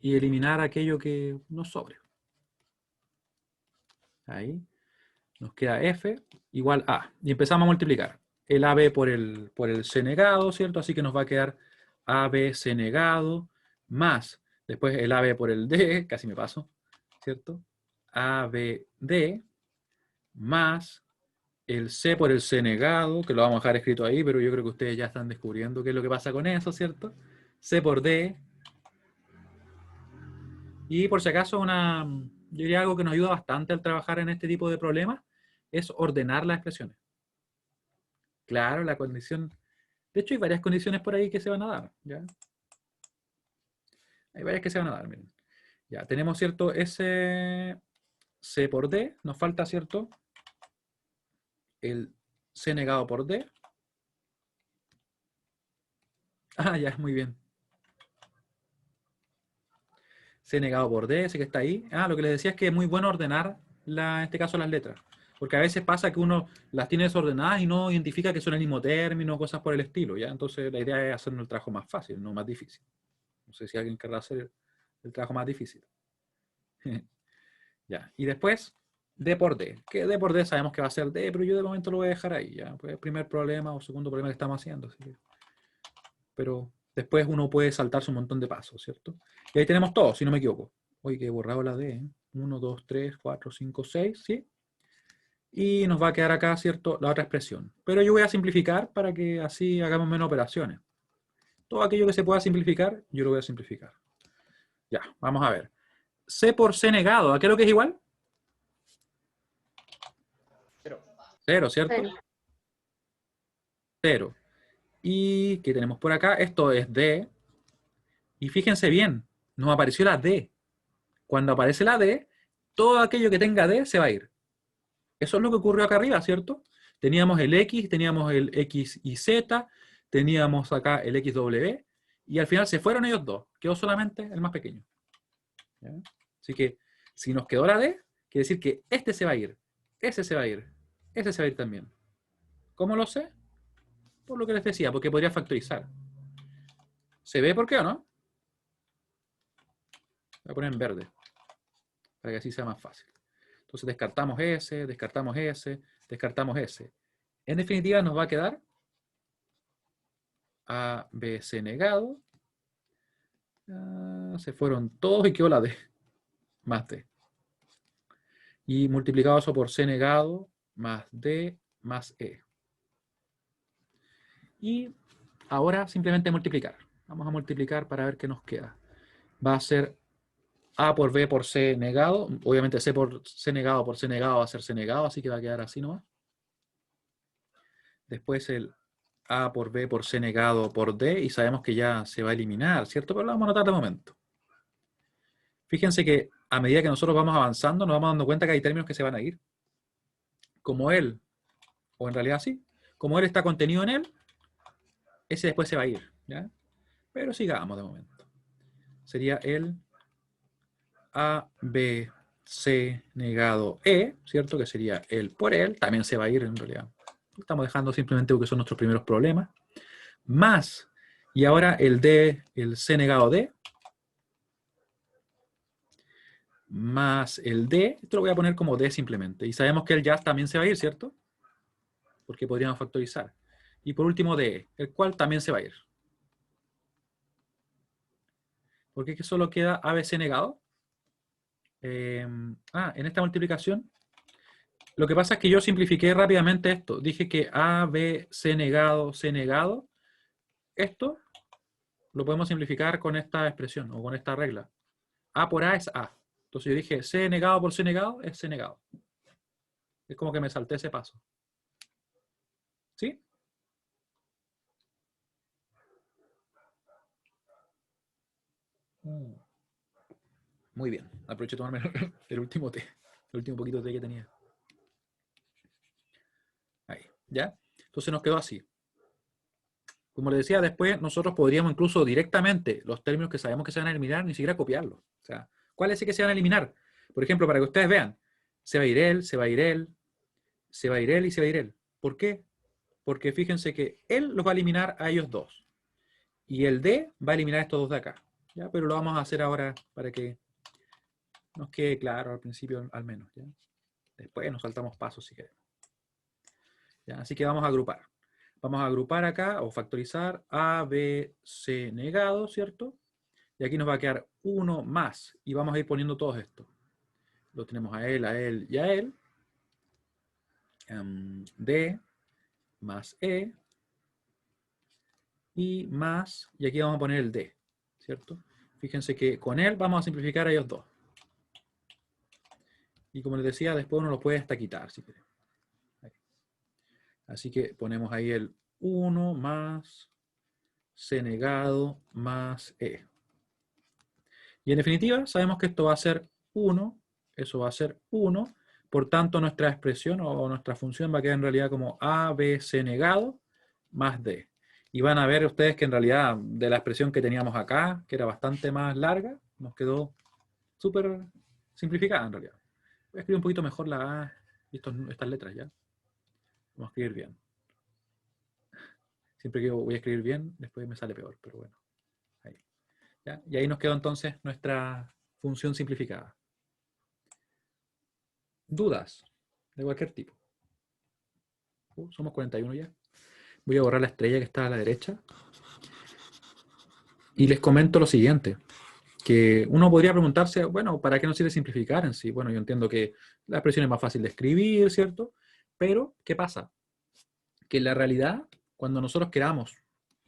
y eliminar aquello que nos sobre. Ahí. Nos queda F igual A. Y empezamos a multiplicar. El AB por el C negado, ¿cierto? Así que nos va a quedar AB C negado más, después el AB por el D, casi me paso, ¿cierto? ABD más el C por el C negado, que lo vamos a dejar escrito ahí, pero yo creo que ustedes ya están descubriendo qué es lo que pasa con eso, ¿cierto? C por D. Y por si acaso, yo diría algo que nos ayuda bastante al trabajar en este tipo de problemas, es ordenar las expresiones. Claro, la condición... De hecho, hay varias condiciones por ahí que se van a dar, ¿ya? Hay varias que se van a dar, miren. Ya, tenemos, ¿cierto? Ese C por D, nos falta, ¿cierto? El C negado por D. Ah, ya, muy bien. C negado por D, ese que está ahí. Ah, lo que les decía es que es muy bueno ordenar, en este caso, las letras. Porque a veces pasa que uno las tiene desordenadas y no identifica que son el mismo término, cosas por el estilo, ¿ya? Entonces la idea es hacernos el trabajo más fácil, no más difícil. No sé si alguien querrá hacer el trabajo más difícil. Ya. Y después, D por D. Que D por D sabemos que va a ser D, pero yo de momento lo voy a dejar ahí, ¿ya? Pues el primer problema o segundo problema que estamos haciendo. Así que... Pero después uno puede saltarse un montón de pasos, ¿cierto? Y ahí tenemos todo, si no me equivoco. Oye, que he borrado la D, ¿eh? 1, 2, 3, 4, 5, 6, ¿sí? Y nos va a quedar acá, ¿cierto?, la otra expresión. Pero yo voy a simplificar para que así hagamos menos operaciones. Todo aquello que se pueda simplificar, yo lo voy a simplificar. Ya, vamos a ver. C por C negado, ¿a qué es lo que es igual? 0, ¿cierto? 0. ¿Y qué tenemos por acá? Esto es D. Y fíjense bien, nos apareció la D. Cuando aparece la D, todo aquello que tenga D se va a ir. Eso es lo que ocurrió acá arriba, ¿cierto? Teníamos el X, teníamos el X y Z, teníamos acá el XW, y al final se fueron ellos dos. Quedó solamente el más pequeño. ¿Ya? Así que, si nos quedó la D, quiere decir que este se va a ir, ese se va a ir, ese se va a ir también. ¿Cómo lo sé? Por lo que les decía, porque podría factorizar. ¿Se ve por qué o no? Voy a poner en verde, para que así sea más fácil. Entonces descartamos ese, descartamos ese, descartamos ese. En definitiva nos va a quedar A, B, C negado. Se fueron todos y quedó la D, más D. Y multiplicado eso por C negado, más D, más E. Y ahora simplemente multiplicar. Vamos a multiplicar para ver qué nos queda. Va a ser A por B por C negado. Obviamente C por C negado por C negado va a ser C negado, así que va a quedar así nomás. Después el A por B por C negado por D, y sabemos que ya se va a eliminar, ¿cierto? Pero lo vamos a anotar de momento. Fíjense que a medida que nosotros vamos avanzando, nos vamos dando cuenta que hay términos que se van a ir. Como él, o en realidad sí, como él está contenido en él, ese después se va a ir, ¿ya? Pero sigamos de momento. Sería el A, B, C negado E, ¿cierto? Que sería el por él, también se va a ir en realidad. Estamos dejando simplemente lo que son nuestros primeros problemas. Más, y ahora el D, el C negado D, más el D, esto lo voy a poner como D simplemente. Y sabemos que el ya también se va a ir, ¿cierto? Porque podríamos factorizar. Y por último D, el cual también se va a ir. ¿Por qué que solo queda ABC negado? En esta multiplicación, lo que pasa es que yo simplifiqué rápidamente esto. Dije que A, B, C negado, C negado. Esto lo podemos simplificar con esta expresión o con esta regla. A por A es A. Entonces yo dije C negado por C negado es C negado. Es como que me salté ese paso. ¿Sí? Muy bien. Aproveché de tomarme el último té. El último poquito de té que tenía. Ahí. ¿Ya? Entonces nos quedó así. Como les decía, después nosotros podríamos incluso directamente los términos que sabemos que se van a eliminar, ni siquiera copiarlos. O sea, ¿cuáles sí que se van a eliminar? Por ejemplo, para que ustedes vean, se va a ir él, se va a ir él, se va a ir él y se va a ir él. ¿Por qué? Porque fíjense que él los va a eliminar a ellos dos. Y el D va a eliminar a estos dos de acá. ¿ya? Pero lo vamos a hacer ahora para que nos quede claro al principio al menos, ¿ya? Después nos saltamos pasos si queremos. ¿Ya? Así que vamos a agrupar. Vamos a agrupar acá o factorizar A, B, C negado, ¿cierto? Y aquí nos va a quedar 1 más. Y vamos a ir poniendo todos estos. Lo tenemos a él y a él. D más E. Y más, y aquí vamos a poner el D, ¿cierto? Fíjense que con él vamos a simplificar a ellos dos. Y como les decía, después uno lo puede hasta quitar, si quiere. Así que ponemos ahí el 1 más C negado más E. Y en definitiva, sabemos que esto va a ser 1, eso va a ser 1, por tanto nuestra expresión o nuestra función va a quedar en realidad como A, B, C negado más D. Y van a ver ustedes que en realidad de la expresión que teníamos acá, que era bastante más larga, nos quedó súper simplificada en realidad. Voy a escribir un poquito mejor la A y estas letras ya. Vamos a escribir bien. Siempre que voy a escribir bien, después me sale peor, pero bueno. Ahí. ¿Ya? Y ahí nos quedó entonces nuestra función simplificada. ¿Dudas de cualquier tipo? Somos 41 ya. Voy a borrar la estrella que está a la derecha. Y les comento lo siguiente. Que uno podría preguntarse, bueno, ¿para qué nos sirve simplificar en sí? Bueno, yo entiendo que la expresión es más fácil de escribir, ¿cierto? Pero, ¿qué pasa? Que en la realidad, cuando nosotros queramos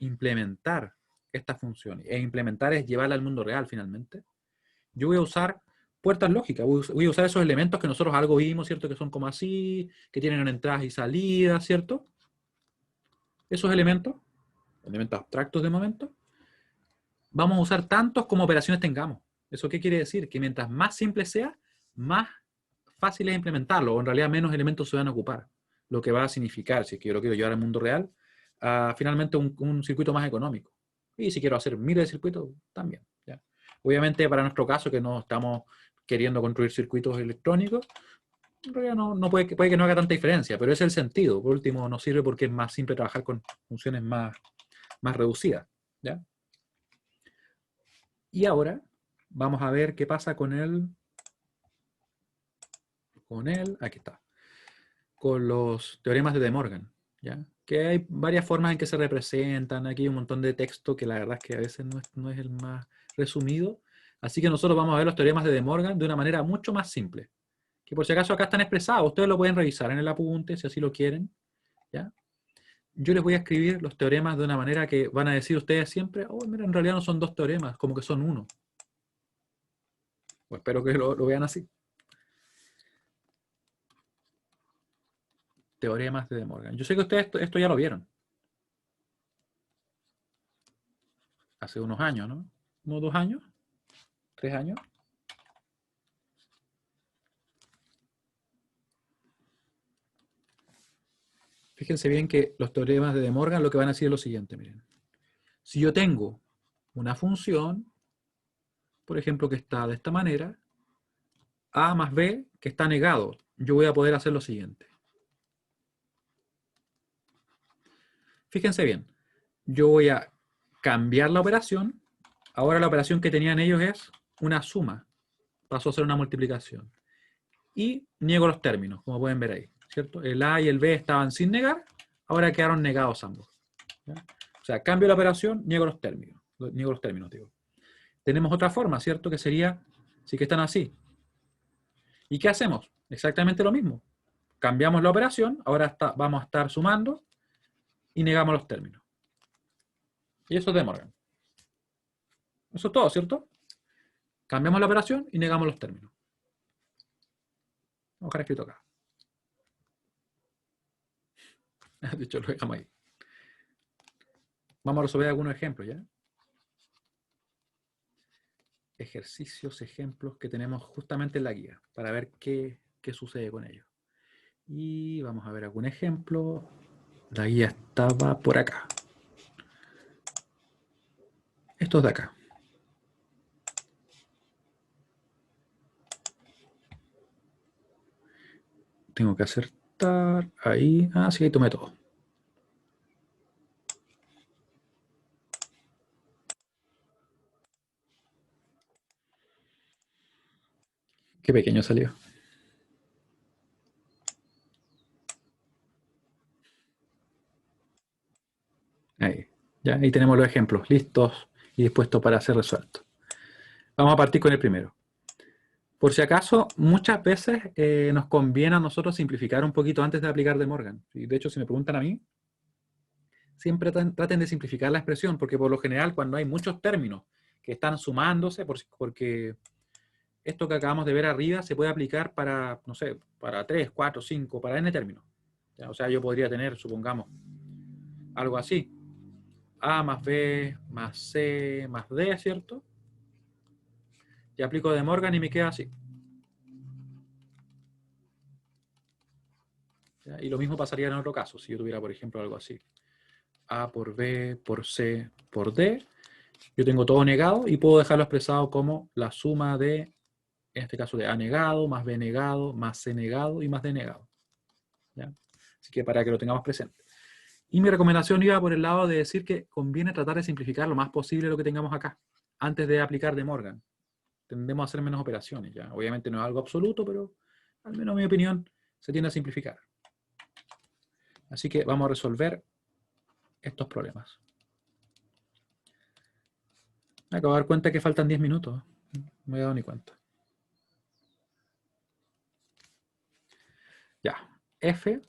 implementar esta función, e implementar es llevarla al mundo real finalmente, yo voy a usar puertas lógicas, voy a usar esos elementos que nosotros algo vimos, ¿cierto? Que son como así, que tienen entradas y salidas, ¿cierto? Esos elementos abstractos de momento, vamos a usar tantos como operaciones tengamos. ¿Eso qué quiere decir? Que mientras más simple sea, más fácil es implementarlo, o en realidad menos elementos se van a ocupar. Lo que va a significar, si es que yo lo quiero llevar al mundo real, finalmente un circuito más económico. Y si quiero hacer miles de circuitos, también. ¿Ya? Obviamente, para nuestro caso, que no estamos queriendo construir circuitos electrónicos, en realidad no puede que no haga tanta diferencia, pero ese es el sentido. Por último, nos sirve porque es más simple trabajar con funciones más reducidas. ¿Ya? Y ahora vamos a ver qué pasa con aquí está, con los teoremas de De Morgan, ¿ya? Que hay varias formas en que se representan, aquí hay un montón de texto que la verdad es que a veces no es el más resumido, así que nosotros vamos a ver los teoremas de De Morgan de una manera mucho más simple, que por si acaso acá están expresados, ustedes lo pueden revisar en el apunte si así lo quieren, ¿ya? Yo les voy a escribir los teoremas de una manera que van a decir ustedes siempre, oh, mira, en realidad no son dos teoremas, como que son uno. Pues espero que lo vean así. Teoremas de De Morgan. Yo sé que ustedes esto ya lo vieron. Hace unos años, ¿no? ¿Unos 2 años? 3 años. Fíjense bien que los teoremas de De Morgan lo que van a decir es lo siguiente, miren. Si yo tengo una función, por ejemplo, que está de esta manera, A más B, que está negado, yo voy a poder hacer lo siguiente. Fíjense bien, yo voy a cambiar la operación. Ahora la operación que tenían ellos es una suma. Pasó a ser una multiplicación. Y niego los términos, como pueden ver ahí, ¿cierto? El A y el B estaban sin negar, ahora quedaron negados ambos. ¿Ya? O sea, cambio la operación, niego los términos, digo. Tenemos otra forma, ¿cierto? Que sería, sí que están así. ¿Y qué hacemos? Exactamente lo mismo. Cambiamos la operación, ahora vamos a estar sumando y negamos los términos. Y eso es De Morgan. Eso es todo, ¿cierto? Cambiamos la operación y negamos los términos. Vamos a dejar escrito acá. De hecho, lo dejamos ahí. Vamos a resolver algunos ejemplos, ¿ya? Ejercicios, ejemplos que tenemos justamente en la guía para ver qué sucede con ellos. Y vamos a ver algún ejemplo. La guía estaba por acá. Esto es de acá. Tengo que acertar ahí. Ah, sí, ahí tomé todo. Qué pequeño salió. Ahí. Ya, ahí tenemos los ejemplos listos y dispuestos para ser resueltos. Vamos a partir con el primero. Por si acaso, muchas veces nos conviene a nosotros simplificar un poquito antes de aplicar De Morgan. Y de hecho, si me preguntan a mí, siempre traten de simplificar la expresión, porque por lo general, cuando hay muchos términos que están sumándose, porque esto que acabamos de ver arriba se puede aplicar para, no sé, para 3, 4, 5, para n términos. ¿Ya? O sea, yo podría tener, supongamos, algo así. A más B más C más D, ¿cierto? Y aplico De Morgan y me queda así. ¿Ya? Y lo mismo pasaría en otro caso, si yo tuviera, por ejemplo, algo así. A por B por C por D. Yo tengo todo negado y puedo dejarlo expresado como la suma de, en este caso, de A negado, más B negado, más C negado y más D negado. ¿Ya? Así que para que lo tengamos presente. Y mi recomendación iba por el lado de decir que conviene tratar de simplificar lo más posible lo que tengamos acá, antes de aplicar De Morgan. Tendemos a hacer menos operaciones, ¿ya? Obviamente no es algo absoluto, pero al menos en mi opinión se tiende a simplificar. Así que vamos a resolver estos problemas. Me acabo de dar cuenta que faltan 10 minutos. No me he dado ni cuenta. Ya. F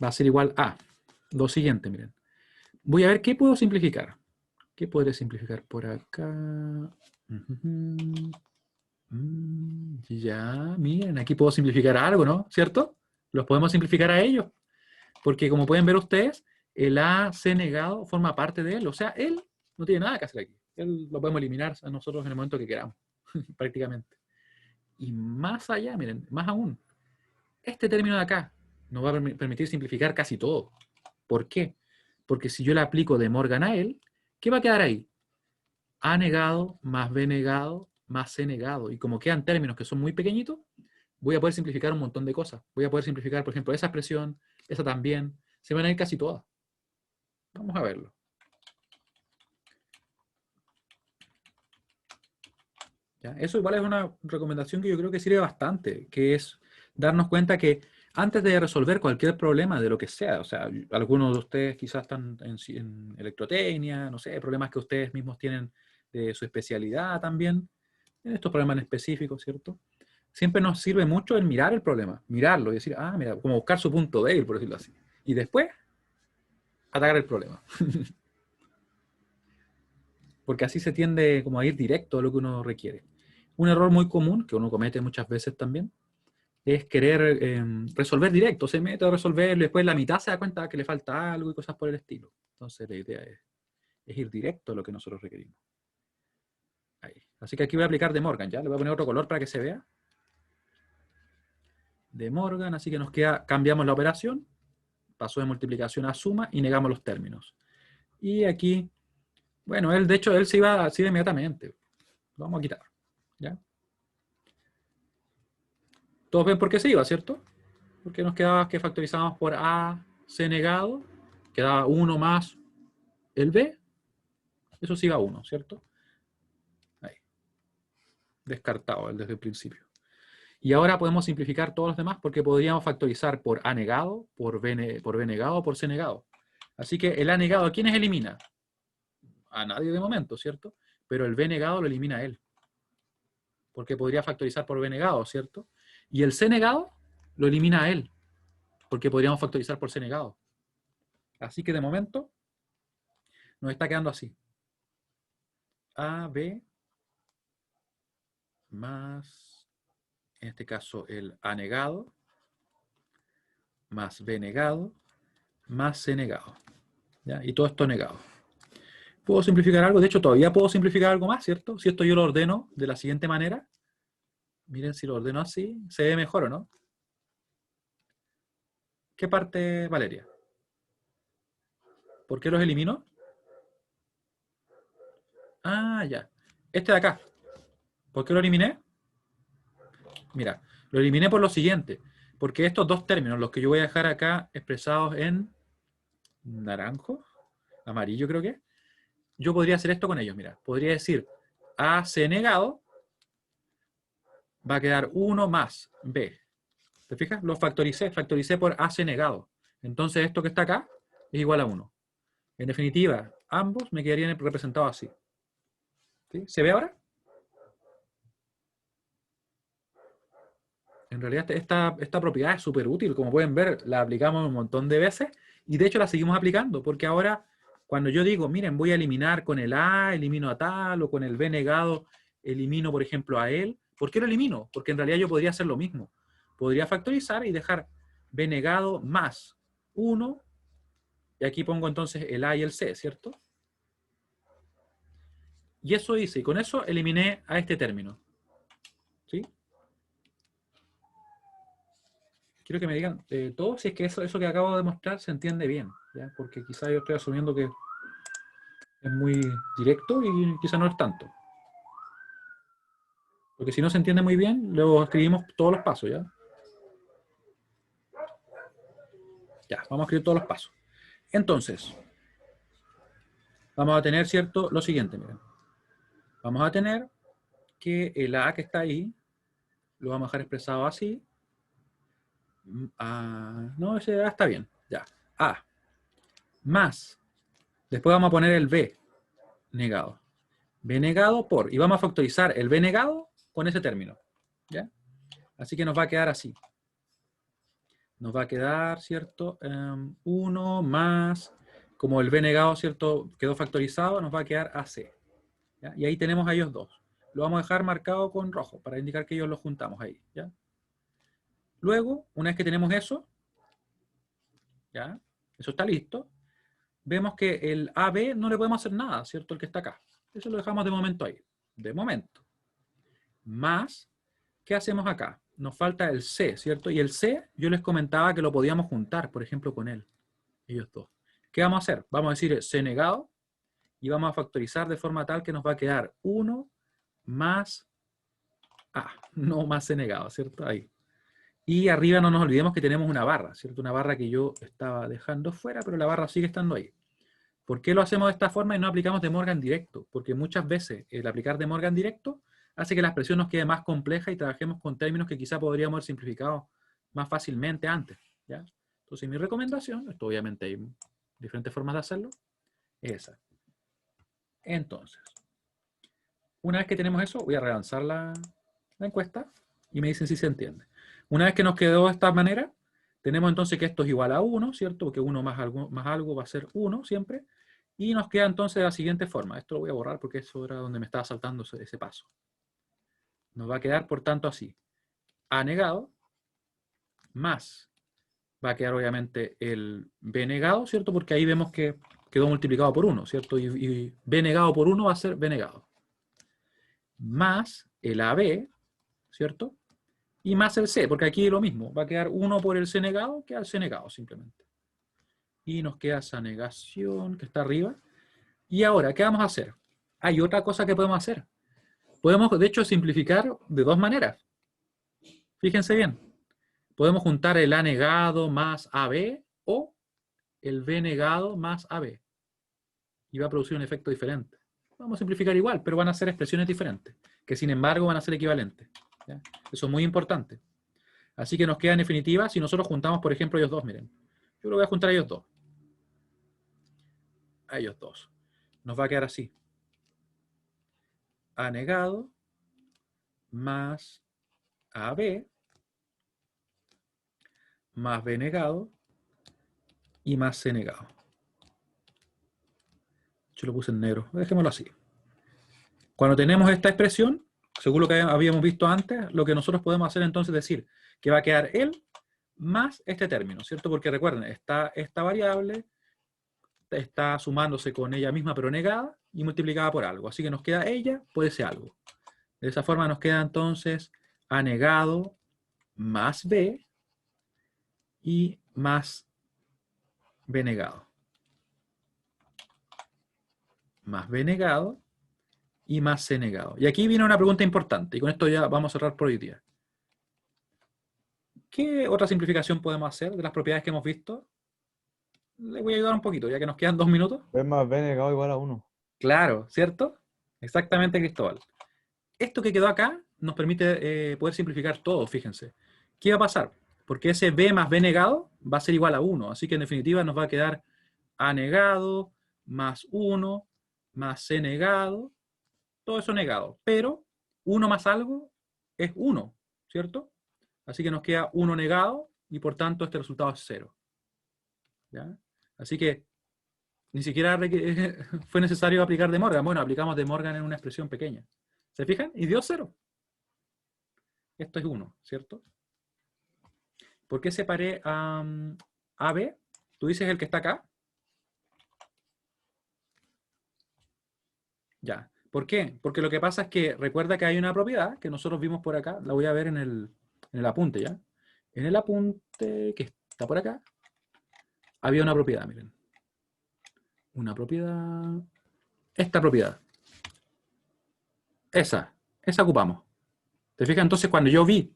va a ser igual a lo siguiente, miren. Voy a ver qué puedo simplificar. ¿Qué podré simplificar por acá? Ya, miren, aquí puedo simplificar algo, ¿no? ¿Cierto? Los podemos simplificar a ellos. Porque como pueden ver ustedes, el AC negado forma parte de él. O sea, él no tiene nada que hacer aquí. Él lo podemos eliminar a nosotros en el momento que queramos, prácticamente. Y más allá, miren, más aún, este término de acá nos va a permitir simplificar casi todo. ¿Por qué? Porque si yo le aplico De Morgan a él, ¿qué va a quedar ahí? A negado más B negado más C negado. Y como quedan términos que son muy pequeñitos, voy a poder simplificar un montón de cosas. Voy a poder simplificar, por ejemplo, esa expresión, esa también. Se van a ir casi todas. Vamos a verlo. ¿Ya? Eso igual es una recomendación que yo creo que sirve bastante, que es darnos cuenta que antes de resolver cualquier problema de lo que sea, o sea, algunos de ustedes quizás están en electrotecnia, no sé, problemas que ustedes mismos tienen de su especialidad también, en estos problemas en específico, ¿cierto? Siempre nos sirve mucho el mirar el problema, mirarlo y decir, ah, mira, como buscar su punto débil, por decirlo así. Y después, atacar el problema. Porque así se tiende como a ir directo a lo que uno requiere. Un error muy común, que uno comete muchas veces también, es querer resolver directo. Se mete a resolverlo y después la mitad se da cuenta que le falta algo y cosas por el estilo. Entonces la idea es ir directo a lo que nosotros requerimos. Ahí. Así que aquí voy a aplicar De Morgan, ¿ya? Le voy a poner otro color para que se vea. De Morgan, así que nos queda, cambiamos la operación, pasó de multiplicación a suma y negamos los términos. Y aquí, bueno, él de hecho, él se iba así inmediatamente. Lo vamos a quitar, ¿ya? Todos ven por qué se iba, ¿cierto? Porque nos quedaba que factorizamos por A, C negado, quedaba 1 más el B, eso sí iba a 1, ¿cierto? Ahí. Descartado desde el principio. Y ahora podemos simplificar todos los demás porque podríamos factorizar por A negado, por B negado, por C negado. Así que el A negado, ¿a quiénes elimina? A nadie de momento, ¿cierto? Pero el B negado lo elimina él. Porque podría factorizar por B negado, ¿cierto? Y el C negado lo elimina a él. Porque podríamos factorizar por C negado. Así que de momento nos está quedando así. A, B, más, en este caso, el A negado, más B negado, más C negado. ¿Ya? Y todo esto negado. ¿Puedo simplificar algo? De hecho, todavía puedo simplificar algo más, ¿cierto? Si esto yo lo ordeno de la siguiente manera. Miren, si lo ordeno así, se ve mejor, ¿o no? ¿Qué parte, Valeria? ¿Por qué los elimino? Ah, ya. Este de acá. ¿Por qué lo eliminé? Mira, lo eliminé por lo siguiente. Porque estos dos términos, los que yo voy a dejar acá expresados en naranjo, amarillo creo que, yo podría hacer esto con ellos, mira. Podría decir AC negado va a quedar 1 más b. ¿Te fijas? Lo factoricé por AC negado. Entonces esto que está acá es igual a 1. En definitiva, ambos me quedarían representados así. ¿Sí? ¿Se ve ahora? En realidad esta propiedad es súper útil. Como pueden ver, la aplicamos un montón de veces y de hecho la seguimos aplicando porque ahora cuando yo digo, miren, voy a eliminar con el A, elimino a tal, o con el B negado, elimino, por ejemplo, a él. ¿Por qué lo elimino? Porque en realidad yo podría hacer lo mismo. Podría factorizar y dejar B negado más 1, y aquí pongo entonces el A y el C, ¿cierto? Y eso hice, y con eso eliminé a este término. ¿Sí? Quiero que me digan todo si es que eso que acabo de mostrar se entiende bien, ¿ya? Porque quizá yo estoy asumiendo que es muy directo y quizá no es tanto. Porque si no se entiende muy bien, luego escribimos todos los pasos, ¿ya? Ya, vamos a escribir todos los pasos. Entonces, vamos a tener, ¿cierto? Lo siguiente, miren. Vamos a tener que el A que está ahí, lo vamos a dejar expresado así. No, ese A está bien, ya. A más, después vamos a poner el B negado. B negado por, y vamos a factorizar el B negado con ese término, ¿ya? Así que nos va a quedar así. Nos va a quedar, ¿cierto? 1 más, como el B negado, ¿cierto? Quedó factorizado, nos va a quedar AC. ¿Ya? Y ahí tenemos a ellos dos. Lo vamos a dejar marcado con rojo para indicar que ellos los juntamos ahí, ¿ya? Luego, una vez que tenemos eso, ¿ya? Eso está listo. Vemos que el AB no le podemos hacer nada, ¿cierto? El que está acá. Eso lo dejamos de momento ahí. De momento. Más, ¿qué hacemos acá? Nos falta el C, ¿cierto? Y el C, yo les comentaba que lo podíamos juntar, por ejemplo, con él. Ellos dos. ¿Qué vamos a hacer? Vamos a decir C negado y vamos a factorizar de forma tal que nos va a quedar 1 más A, no más C negado, ¿cierto? Ahí. Y arriba no nos olvidemos que tenemos una barra, ¿cierto? Una barra que yo estaba dejando fuera, pero la barra sigue estando ahí. ¿Por qué lo hacemos de esta forma y no aplicamos De Morgan directo? Porque muchas veces el aplicar De Morgan directo hace que la expresión nos quede más compleja y trabajemos con términos que quizá podríamos haber simplificado más fácilmente antes, ¿ya? Entonces mi recomendación, esto obviamente hay diferentes formas de hacerlo, es esa. Entonces, una vez que tenemos eso, voy a relanzar la encuesta y me dicen si se entiende. Una vez que nos quedó de esta manera, tenemos entonces que esto es igual a 1, ¿cierto? Porque 1 más algo va a ser 1 siempre. Y nos queda entonces de la siguiente forma. Esto lo voy a borrar porque eso era donde me estaba saltando ese paso. Nos va a quedar, por tanto, así. A negado más, va a quedar obviamente el B negado, ¿cierto? Porque ahí vemos que quedó multiplicado por 1, ¿cierto? Y B negado por 1 va a ser B negado. Más el AB, ¿cierto? Y más el C, porque aquí es lo mismo. Va a quedar 1 por el C negado, queda el C negado simplemente. Y nos queda esa negación que está arriba. Y ahora, ¿qué vamos a hacer? Hay otra cosa que podemos hacer. Podemos, de hecho, simplificar de dos maneras. Fíjense bien. Podemos juntar el A negado más AB o el B negado más AB. Y va a producir un efecto diferente. Vamos a simplificar igual, pero van a ser expresiones diferentes, que sin embargo van a ser equivalentes. ¿Ya? Eso es muy importante. Así que nos queda en definitiva, si nosotros juntamos, por ejemplo, ellos dos, miren. Yo lo voy a juntar a ellos dos. A ellos dos. Nos va a quedar así. A negado más AB más B negado y más C negado. Yo lo puse en negro. Dejémoslo así. Cuando tenemos esta expresión, según lo que habíamos visto antes, lo que nosotros podemos hacer entonces es decir que va a quedar él más este término, ¿cierto? Porque recuerden, esta variable está sumándose con ella misma pero negada y multiplicada por algo. Así que nos queda ella por ese algo. De esa forma nos queda entonces A negado más B y más B negado. Más B negado y más C negado. Y aquí viene una pregunta importante, y con esto ya vamos a cerrar por hoy día. ¿Qué otra simplificación podemos hacer de las propiedades que hemos visto? Les voy a ayudar un poquito, ya que nos quedan 2 minutos. B más B negado igual a 1. Claro, ¿cierto? Exactamente, Cristóbal. Esto que quedó acá nos permite poder simplificar todo, fíjense. ¿Qué va a pasar? Porque ese b más b negado va a ser igual a 1, así que en definitiva nos va a quedar a negado más 1 más c negado, todo eso negado, pero 1 más algo es 1, ¿cierto? Así que nos queda 1 negado y por tanto este resultado es 0. ¿Ya? Así que ni siquiera fue necesario aplicar De Morgan. Bueno, aplicamos De Morgan en una expresión pequeña. ¿Se fijan? Y dio 0. Esto es 1, ¿cierto? ¿Por qué separé a B? ¿Tú dices el que está acá? Ya. ¿Por qué? Porque lo que pasa es que recuerda que hay una propiedad que nosotros vimos por acá. La voy a ver en el apunte, ¿ya? En el apunte que está por acá, había una propiedad, miren. Una propiedad. Esta propiedad. Esa ocupamos. ¿Te fijas? Entonces, cuando yo vi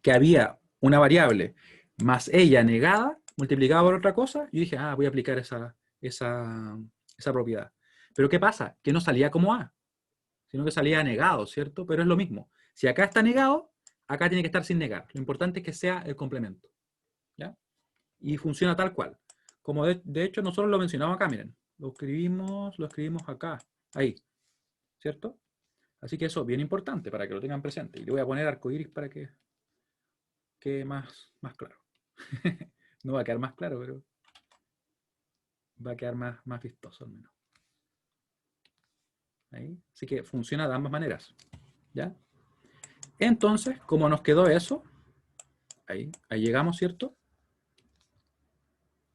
que había una variable más ella negada, multiplicada por otra cosa, yo dije, voy a aplicar esa propiedad. Pero ¿qué pasa? Que no salía como A, sino que salía negado, ¿cierto? Pero es lo mismo. Si acá está negado, acá tiene que estar sin negar. Lo importante es que sea el complemento. ¿Ya? Y funciona tal cual. Como de hecho nosotros lo mencionamos acá, miren. Lo escribimos acá, ahí. ¿Cierto? Así que eso es bien importante para que lo tengan presente. Y le voy a poner arcoíris para que quede más claro. No va a quedar más claro, pero va a quedar más vistoso al menos. Ahí. Así que funciona de ambas maneras. ¿Ya? Entonces, como nos quedó eso, ahí llegamos, ¿cierto?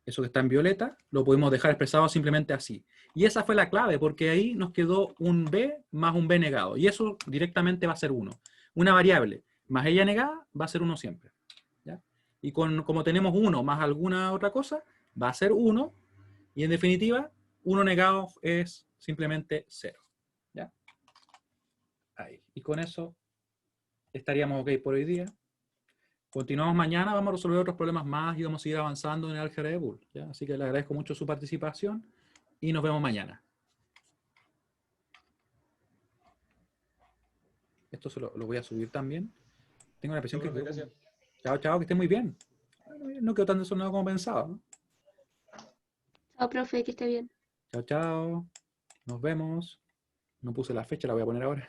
Eso que está en violeta, lo podemos dejar expresado simplemente así. Y esa fue la clave, porque ahí nos quedó un b más un b negado. Y eso directamente va a ser 1. Una variable más ella negada va a ser 1 siempre. ¿Ya? Y como tenemos 1 más alguna otra cosa, va a ser 1. Y en definitiva, 1 negado es simplemente 0. ¿Ya? Ahí. Y con eso estaríamos ok por hoy día. Continuamos mañana, vamos a resolver otros problemas más y vamos a seguir avanzando en el álgebra de Boole. ¿Ya? Así que le agradezco mucho su participación y nos vemos mañana. Esto lo voy a subir también. Tengo la impresión que... Gracias. Chao, chao, que esté muy bien. No quedó tan desordenado como pensaba, ¿no? Chao, profe, que esté bien. Chao, chao. Nos vemos. No puse la fecha, la voy a poner ahora.